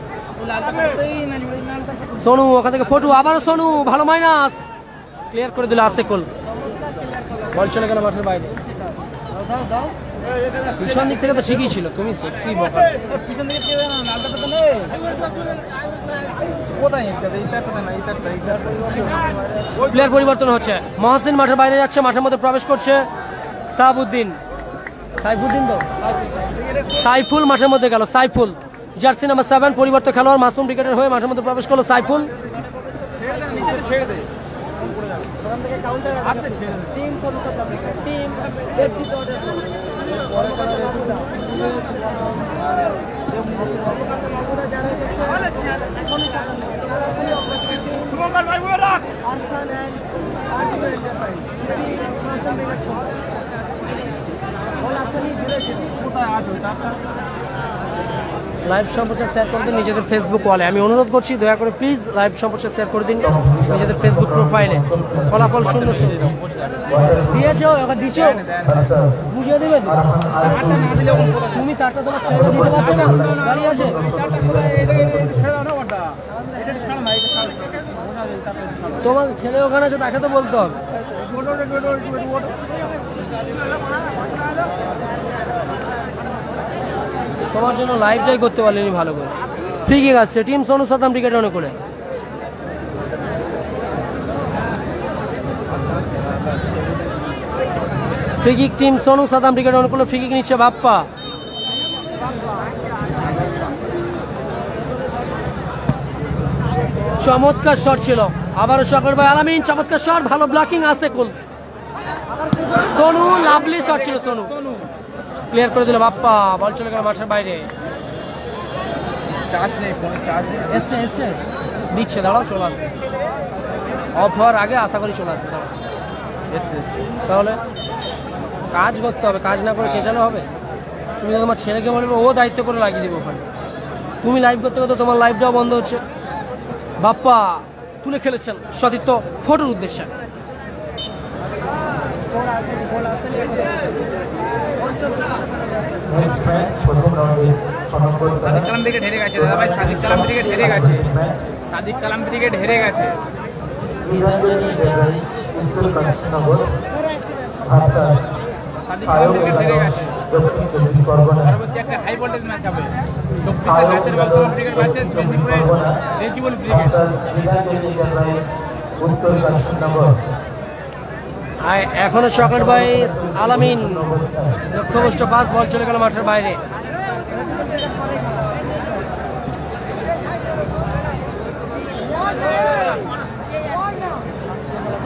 সোনু, ওখান থেকে ফটু, আবারও সোনু, ভালো মাইনাস, ক্লিয়ার করে দিল আসিকুল। বল চলে গেল মাঠের বাইরে। পিছন দিক থেকে তো ঠিকই ছিল, তুমি সত্যি বকা। প্লেয়ার পরিবর্তন হচ্ছে, মহসিন মাঠের বাইরে যাচ্ছে, মাঠের মধ্যে প্রবেশ করছে সাহাবুদ্দিন। সাইফুদ্দিন তো সাইফুল মাঠের মধ্যে গেল, সাইফুল জার্সি নাম্বার 7 পরিবর্তন খেলোয়াড় মাসুম ক্রিকেটের হয়ে মাঠের মধ্যে প্রবেশ করলো সাইফুল। লাইভ সম্প্রচার শেয়ার করে দিন নিজেদের ফেসবুক ওয়ালে। আমি অনুরোধ করছি দয়া করে প্লিজ লাইভ সম্প্রচার শেয়ার করে দিন নিজেদের ফেসবুক প্রোফাইলে। ফলাফল 0-0 দিয়েছো, এবার দিছো, বুঝিয়ে দেবেন। তুমি তারটা তোমার ছেলেটা দিতে পারছো না, গাড়ি আছে। তোমার ছেলে ওখানে আছে, তাকে তো বলতে হবে। তোমার জন্য লাইভটাই করতে পারলেনি ভালো করে। ফ্রি কিক আসছে টিম সোনু সাদাম ক্রিকেট অনুকূলে। ফ্রি কিক টিম সোনু সাদাম ক্রিকেট অনুকূলে, ফ্রি কিক নিচ্ছে বাপ্পা। চমৎকার শট ছিল, আবারও শকের ভাই আলামিন, চমৎকার শট, ভালো ব্লকিং আছে কুল। সোনু লাভলি শট ছিল, সোনু ক্লিয়ার করে দিল বাপ্পা। বল চলে গেল মাঠের বাইরে। এসছে দিচ্ছে, দাঁড়াও, চলে আসবে। অফ হওয়ার আগে আশা করি চলে আসবে। তাহলে কাজ করতে হবে, কাজ না করে চেঁচানো হবে? তুমি তো তোমার ছেলেকে বলবে, ও দায়িত্ব করে লাগিয়ে দিবে ওখানে। তুমি লাইভ করতে করতে তোমার লাইভটাও বন্ধ হচ্ছে। বাপ্পা তুলে খেলেছেন সতীর্থ ফটোর উদ্দেশ্যে। সাদিক কালাম ব্রিগেড হেরে গেছে দাদা ভাই, সাদিক কালাম ব্রিগেড হেরে গেছে, সাদিক কালাম ব্রিগেড হেরে গেছে। সাদিক কালাম ব্রিগেড হেরে গেছে। পরবর্তী একটা হাই ভোল্টেজ ম্যাচ হবে। 24 ম্যাচের বল কালাম ব্রিগেড ম্যাচে মেদিনীপুরে রেজিবল ব্রিগেড। এখনো চকলেট ভাই আলামিন লক্ষ্যভ্রষ্ট পাস, বল চলে গেল মাঠের বাইরে।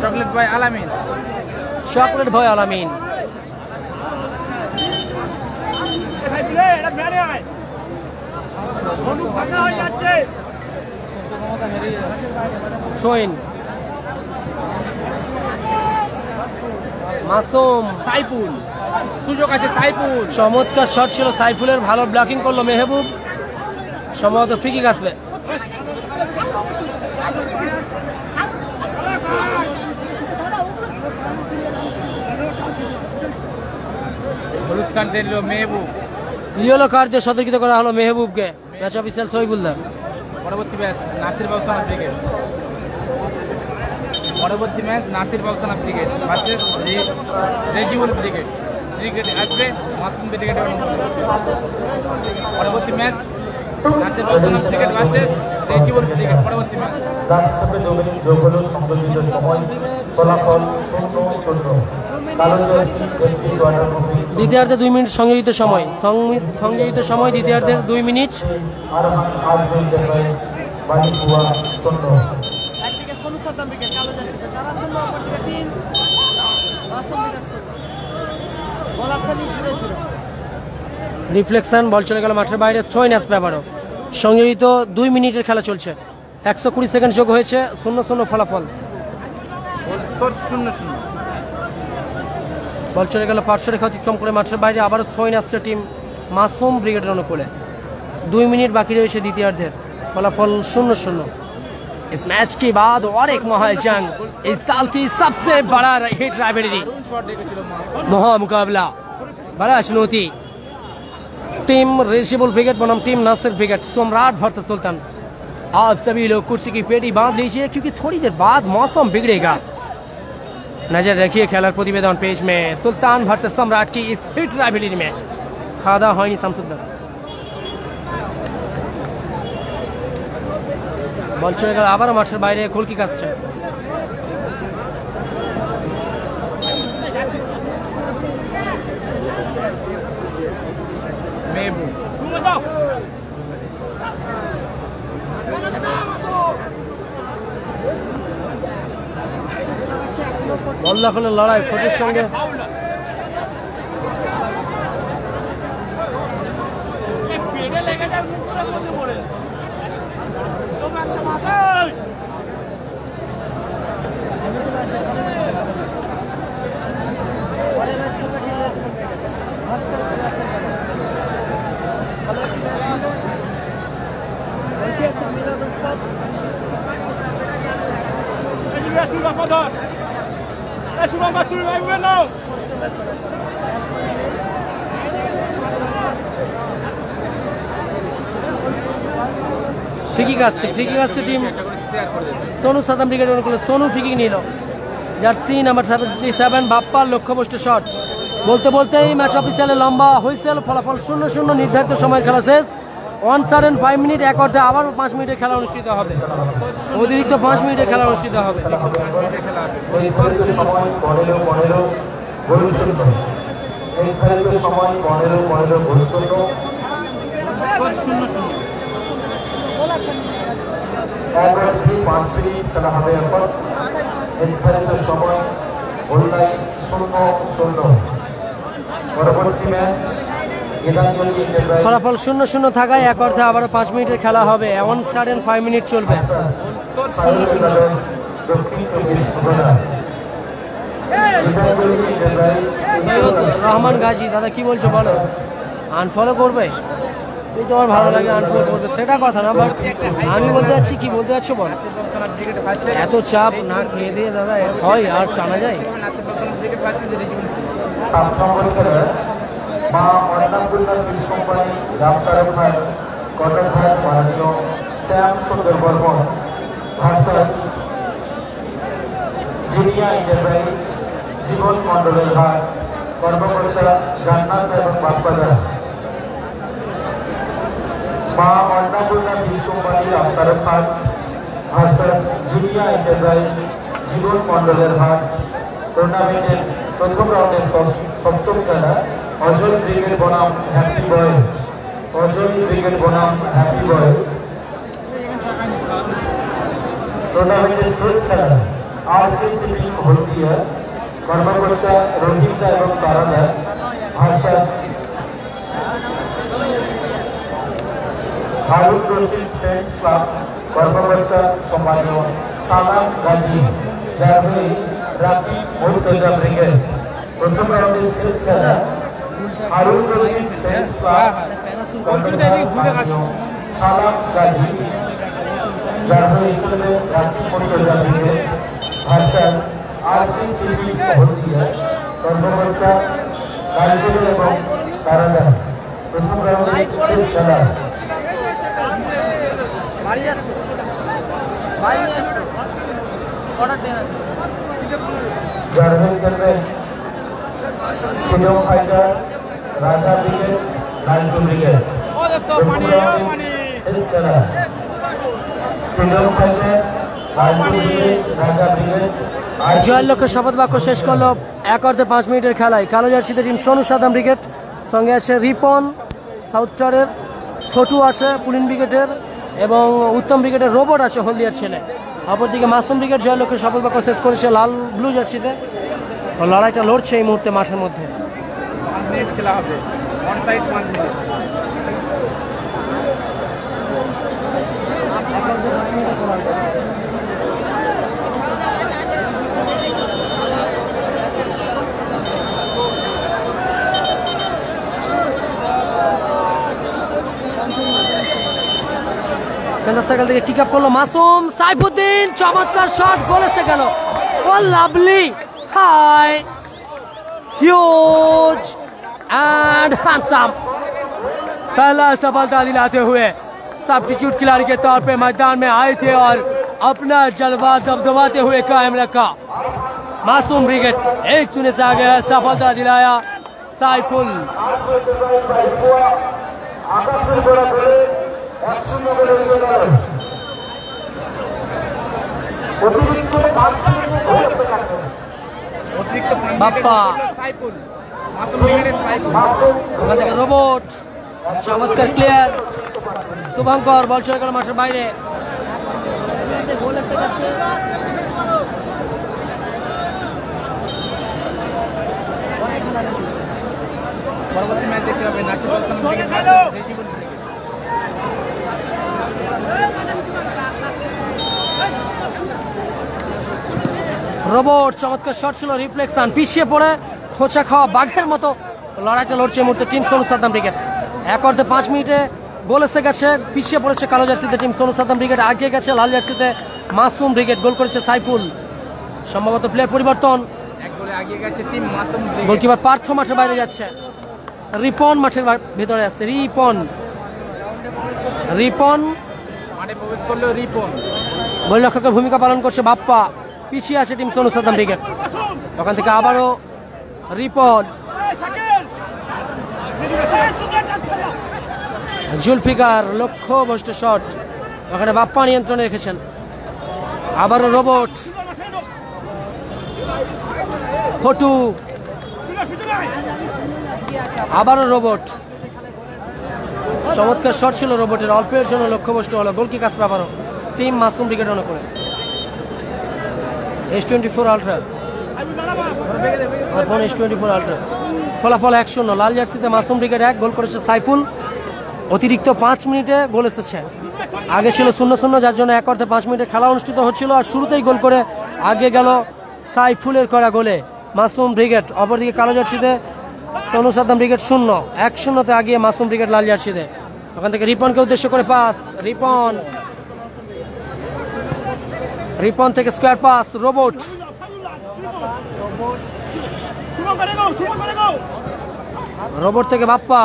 চকলেট ভাই আলামিন, চকলেট ভাই আলামিন। শোয়েন মাসুম, সাইফুল, সুযোগ আছে সাইফুল, চমৎকার শট ছিল সাইফুলের, ভালো ব্লকিং করলো মেহবুব। সম্ভবত ফ্রি কিক আসবে। হলুদ কার্ড দিল মেহবুব, ইয়েলো কার্ড দিয়ে সতর্কিত করা হলো মেহবুবকে। Match official Shahidullah. পরবর্তী ম্যাচ নাসির বাউসানা ব্রিগেড, পরবর্তী match Nasir Bausana brigade versus Rezibul brigade. Brigade আসবে মাসুম ব্রিগেড। পরবর্তী match Nasir Bausana brigade versus Rezibul brigade. পরবর্তী ম্যাচ দ্বিতীয়ার্ধে 2 মিনিট সংযোজিত সময়, সংযোজিত সময় দ্বিতীয়ার্ধের 2 মিনিট। রিফ্লেকশন, বল চলে গেল মাঠের বাইরে। 6 আসবে আবারও। সংযোজিত 2 মিনিটের খেলা চলছে, 120 সেকেন্ড যোগ হয়েছে, 0-0 ফলাফল। বল চলে গেল পার্শ্বরেখা অতিক্রম করে মাঠের বাইরে। আবারও 6 আসছে টিম মাসুম ব্রিগেডের অনুকূলে। 2 मिनट बाकी रहे द्वितीयार्धेर, फलाफल 0-0। इस मैच के बाद और एक महाजंग, इस साल की सबसे बड़ा हिट राइवलरी, महामुकाबला, बड़ा चुनौती। टीम रेजिबल ब्रिगेड बनाम टीम नासिर ब्रिगेड, सम्राट वर्सेस सुल्तान। आप सभी लोग कुर्सी की पेटी बांध लीजिए क्योंकि थोड़ी देर बाद मौसम बिगड़ेगा। नजर रखिए खेलार प्रतिवेदन पेज में सुल्तान वर्सेस सम्राट की इस हिट राइवलरी में खाওয়া দাওয়া হয়নি শামসুদ্দৌলা বল চলে গেল আবার মাঠের বাইরে গোলকিক আসছে বল এখন লড়াই ফটির সঙ্গে ফ্রিকিক আসছে টিম সোনু সাদাম ব্রিগেডের অনুকূলে সোনু ফ্রিকিক নিল জার্সি নাম্বার 77 বাপ্পার লক্ষ্যভ্রষ্ট শট বলতে বলতেই ম্যাচ অফিসিয়ালে লম্বা হুইসেল ফলাফল 0-0 নির্ধারিত সময়ের খেলা শেষ 105 মিনিট এক অর্ধে আবার 5 মিনিটের খেলা অনুষ্ঠিত হবে অতিরিক্ত 5 মিনিটের খেলা অনুষ্ঠিত হবে ফলাফল 0-0 থাকায় এক অর্ধে আবারও 5 মিনিটের খেলা হবে 105 মিনিট চলবে রহমান গাজী দাদা কি বলছো বলো আনফলো করবে এই তোমার ভালো লাগে আনফলো করবে সেটা কথা না বাট আমি বলতে যাচ্ছি কি বলতে যাচ্ছ বলো এত চাপ না খেয়ে দিয়ে দাদা হয় আর টানা যায় মা অন্নপূর্ণা বীজ কোম্পানি রামতারঘাট কটকঘাট মাননীয় শ্যাম সুন্দর বর্মন ভার্সাস জিনিয়া এন্টারপ্রাইজ জীবন মন্ডলের হাট কর্মকর্তা জান্নাত এবং বাপ্পাদা মা অন্নপূর্ণা বীজ company Ramtarghat versus Zinia enterprise Jiban মন্ডলের হাট টুর্নামেন্টের প্রথম রাউন্ডের সপ্তম খেলা অজয় ব্রিগেড বনাম হ্যাপি বয়েজ টুর্নামেন্টের শেষ খেলা আরকেসি টিম হলদিয়া কর্মকর্তা রোহিতা এবং তারাদা versus Harun Rashid friends club কর্মকর্তা সম্মানীয় সালাম গাজী যার হয়ে রাপি মুর্তজা ব্রিগেড প্রথম রাউন্ডের শেষ খেলা হারুন রশিদ ফ্রেন্ডস ক্লাব সালাম গাজী যার হয়ে Rapi Murtaza brigade versus RKC team Haldia কর্মকর্তা কালগুলো এবং তারাদা প্রথম রাউন্ডের শেষ খেলা জার্মান খেলবেন ফ্রিডম ফাইটার রাজা ব্রিগেড লালটু ব্রিগেড শেষ খেলা ফ্রিডম ফাইটার লালটু ব্রিগেড রাজা ব্রিগেড জয়ের লক্ষ্যে শপথ বাক্য শেষ করলো এক অর্ধে 5 মিনিটের খেলায় কালো জার্সিতে টিম সোনু সাদাম ব্রিগেড সঙ্গে আছে রিপন সাউথ স্টারের ছোটু আছে পুলিন ব্রিগেডের এবং উত্তম ব্রিগেডের রোবট আছে হলদিয়ার ছেলে অপরদিকে মাসুম ব্রিগেড জয়ের লক্ষ্যে শপথ বাক্য শেষ করেছে লাল ব্লু জার্সিতে লড়াইটা লড়ছে এই মুহূর্তে মাঠের মধ্যে খেলা হবে on side 5 minute centre circle থেকে টিক আপ করলো মাসুম সাইফুদ্দিন চমৎকার শট গোলে গেল oh lovely high huge and handsome पहला सफलता दिलाते हुए सब्स्टिट्यूट खिलाड़ी के तौर पे मैदान में आए थे और अपना जलवा दबदबाते हुए कायम रखा मासूम ब्रिगेड 1-0 से आगे है, सफलता दिलाया साइफुल। बाप्पा रोबोट चमत्कार क्लियर, शुभंकर बल चले गেল মাঠের বাইরে। পরবর্তী ম্যাচ দেখতে হবে Nasir Babusan brigade versus Rezibul brigade. Robot চমৎকার শট ছিল, রিফ্লেকশন, পিছিয়ে পড়ে খোঁচা খাওয়া বাঘের মতো লড়াইটা লড়ছে এই মুহূর্তে টিম সোনু সাদ্দাম ব্রিগেড। 1/5 মিনিটে গোল এসে গেছে, পিছিয়ে পড়েছে কালো জার্সিতে টিম সোনু সাদ্দাম ব্রিগেড, আগে গেছে লাল জার্সিতে মাসুম ব্রিগেড, গোল করেছে সাইফুল। সম্ভবত প্লেয়ার পরিবর্তন, এক গোলে এগিয়ে গেছে team Masum brigade. Goalkeeper Partha মাঠের বাইরে যাচ্ছে, রিপন মাঠের ভিতরে আছে, রিপন মাঠে প্রবেশ করলো রিপন। গোলরক্ষকের ভূমিকা পালন করছে বাপ্পা, পিছিয়ে আছে টিম সোনু সাদ্দাম ব্রিগেড। ওখান থেকে আবারও রিপন, জুলফিকার লক্ষ্যভ্রষ্ট শট, ওখানে বাপ্পা নিয়ন্ত্রণে রেখেছেন। আবারও রোবট, ফটু, আবারও রোবট, চমৎকার শট ছিল রোবটের, অল্পের জন্য লক্ষ্যভ্রষ্ট হলো। গোল কিক আসবে আবারও টিম মাসুম ব্রিগেড রান করে। S24 ultra, phone S24 ultra, ফলাফল 1-0, লাল জার্সিতে মাসুম ব্রিগেড 1, গোল করেছে সাইফুল। অতিরিক্ত 5 মিনিটে গোল এসেছে, আগে ছিল 0-0, যার জন্য 1/5 মিনিটে খেলা অনুষ্ঠিত হচ্ছিল, আর শুরুতেই গোল করে আগে গেল সাইফুলের করা গোলে মাসুম ব্রিগেড। অপরদিকে কালো জার্সিতে সোনু সাদ্দাম ব্রিগেড 0, 1-0 আগিয়ে মাসুম ব্রিগেড লাল জার্সিতে। ওখান থেকে রিপনকে উদ্দেশ্য করে পাস, রিপন থেকে স্কোয়ার পাস, রোবট, রোবট থেকে বাপ্পা,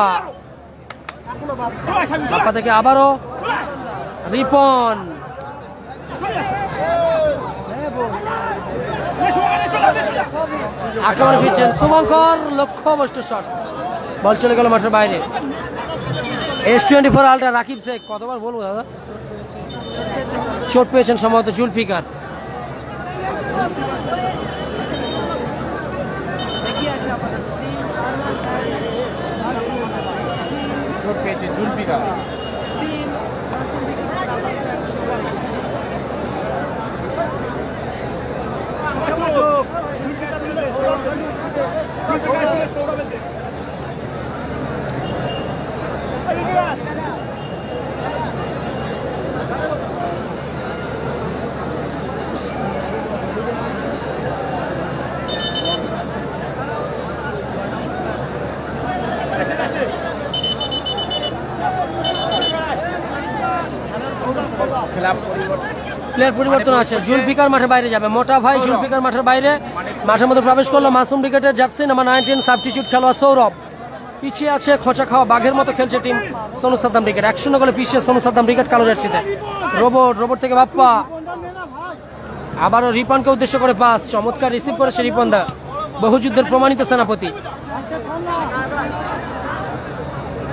বাপ্পা থেকে আবারও রিপন, আক্রমণে ফিরছেন শুভঙ্কর, লক্ষ্যভ্রষ্ট শট, বল চলে গেল মাঠের বাইরে। S24 আলট্রা রাকিব শেখ, কতবার বলবো দাদা, চোট পেয়েছেন সম্ভবত জুলফিকার। চোট পেয়েছে জুলফিকার। প্লেয়ার পরিবর্তন আছে, জুলফিকার মাঠের বাইরে যাবে, মোটা ভাই জুলফিকার মাঠের বাইরে, মাঠের মধ্যে প্রবেশ করলো মাসুম ব্রিগেডের জার্সি নাম্বার 19 সাবস্টিটিউট খেলোয়াড় সৌরভ। পিছিয়ে আছে খোঁচা খাওয়া বাঘের মতো খেলছে টিম সোনু সাদ্দাম ব্রিগেড, 1-0 গোলে পিছিয়ে সোনু সাদ্দাম ব্রিগেড কালো জার্সিতে। রোবট থেকে বাপ্পা, আবারও রিপনকে উদ্দেশ্য করে পাস, চমৎকার রিসিভ করেছে রিপন দা, বহুযুদ্ধের প্রমাণিত সেনাপতি।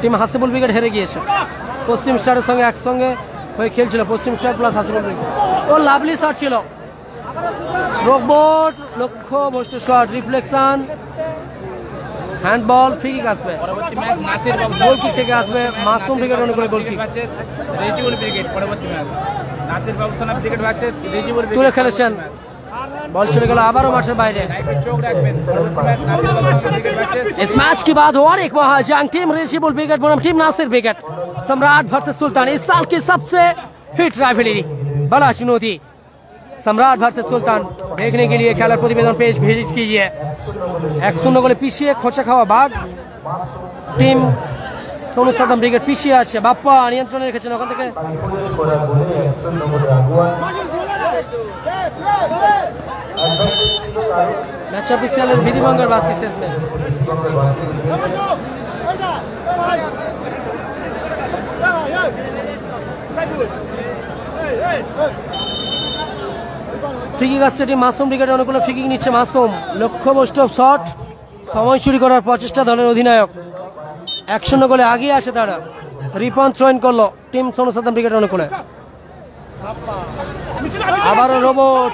টিম হাসিবুল ব্রিগেড হেরে গিয়েছে, পশ্চিম স্টারের সঙ্গে একসঙ্গে হয়ে খেলছিল, পশ্চিম star plus Hasibul brigade. Oh lovely shot ছিল, রোবট লক্ষ্যভ্রষ্ট shot, reflection, handball, free kick আসবে। পরবর্তী ম্যাচ নাসির বাবু গোল কিক থেকে আসবে মাসুম ব্রিগেড অনুকূলে গোল কিক। রেজিবুল ব্রিগেড পরবর্তী match Nasir Babusan brigade versus Rezibul brigade. তুলে খেলেছেন, बॉल चले गया आबारो माठेर बाहरे। इस मैच के बाद और एक महाजंग टीम रेजिबुल ब्रिगेड बनाम टीम नासिर ब्रिगेड, सम्राट वर्सेस सुल्तान, इस साल की सबसे हिट राइवलरी, बड़ा चुनौती सम्राट वर्सेस सुल्तान। देखने के लिए खेलार प्रतिवेदन पेज विजिट कीजिए। 1-0 গোলে পিছিয়ে খোঁচা খাওয়া বাঘ টিম সোনু সাদ্দাম ব্রিগেড পিছিয়ে আছে। বাপ্পা নিয়ন্ত্রণে রেখেছেন ওখান থেকে। मैच ऑफिशियल विधिभंगर बास्ती শেষ ম্যাচ। ফ্রিকিক আসছে টিম মাসুম ব্রিগেডের অনুকূলে ফ্রিকিক নিচ্ছে মাসুম লক্ষ্যভ্রষ্ট শট সময় চুরি করার প্রচেষ্টা দলের অধিনায়ক 1-0 গোলে আগিয়ে আসে তারা রিপন থ্রোইন করলো টিম সোনু সাদ্দাম ব্রিগেডের অনুকূলে আবারও রোবট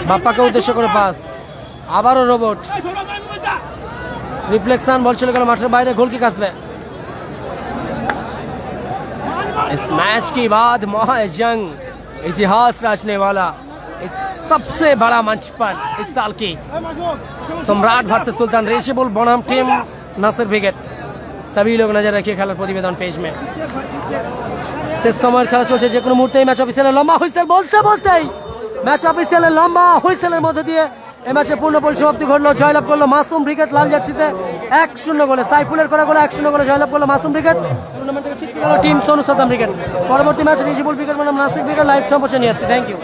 বাপ্পাকে উদ্দেশ্য করে পাস আবারও রোবট रिफ्लेक्शन बॉल चले गए मास्टर बाहर गोल किक আসবে इस मैच के बाद महाजंग इतिहास रचने वाला इस सबसे बड़ा मंच पर इस साल की सम्राट वर्सेस सुल्तान रेशेबुल बनाम टीम नासिर ब्रिगेड सभी लोग नजर रखिए खेलार प्रतिवेदन पेज में শেষ সময়ের খেলা চলছে যে কোনো মুহূর্তেই ম্যাচ অফিসিয়ালের লম্বা হুইসেল বলতেই ম্যাচ অফিসিয়ালের লম্বা হুইসেলের মধ্যে দিয়ে এই ম্যাচে পূর্ণ পরিসমাপ্তি ঘটলো জয়লাভ করলো মাসুম ব্রিগেড লাল জার্সিতে 1-0 গোলে সাইফুলের করা গোলে 1-0 গোলে জয়লাভ করলো মাসুম ব্রিগেড টুর্নামেন্ট থেকে ঠিক হলো টিম সোনু সাদ্দাম ব্রিগেড পরবর্তী ম্যাচ রিজিবুল ব্রিগেড বনাম নাসির ব্রিগেড লাইভ সম্প্রচার নিয়ে আসছে থ্যাংক ইউ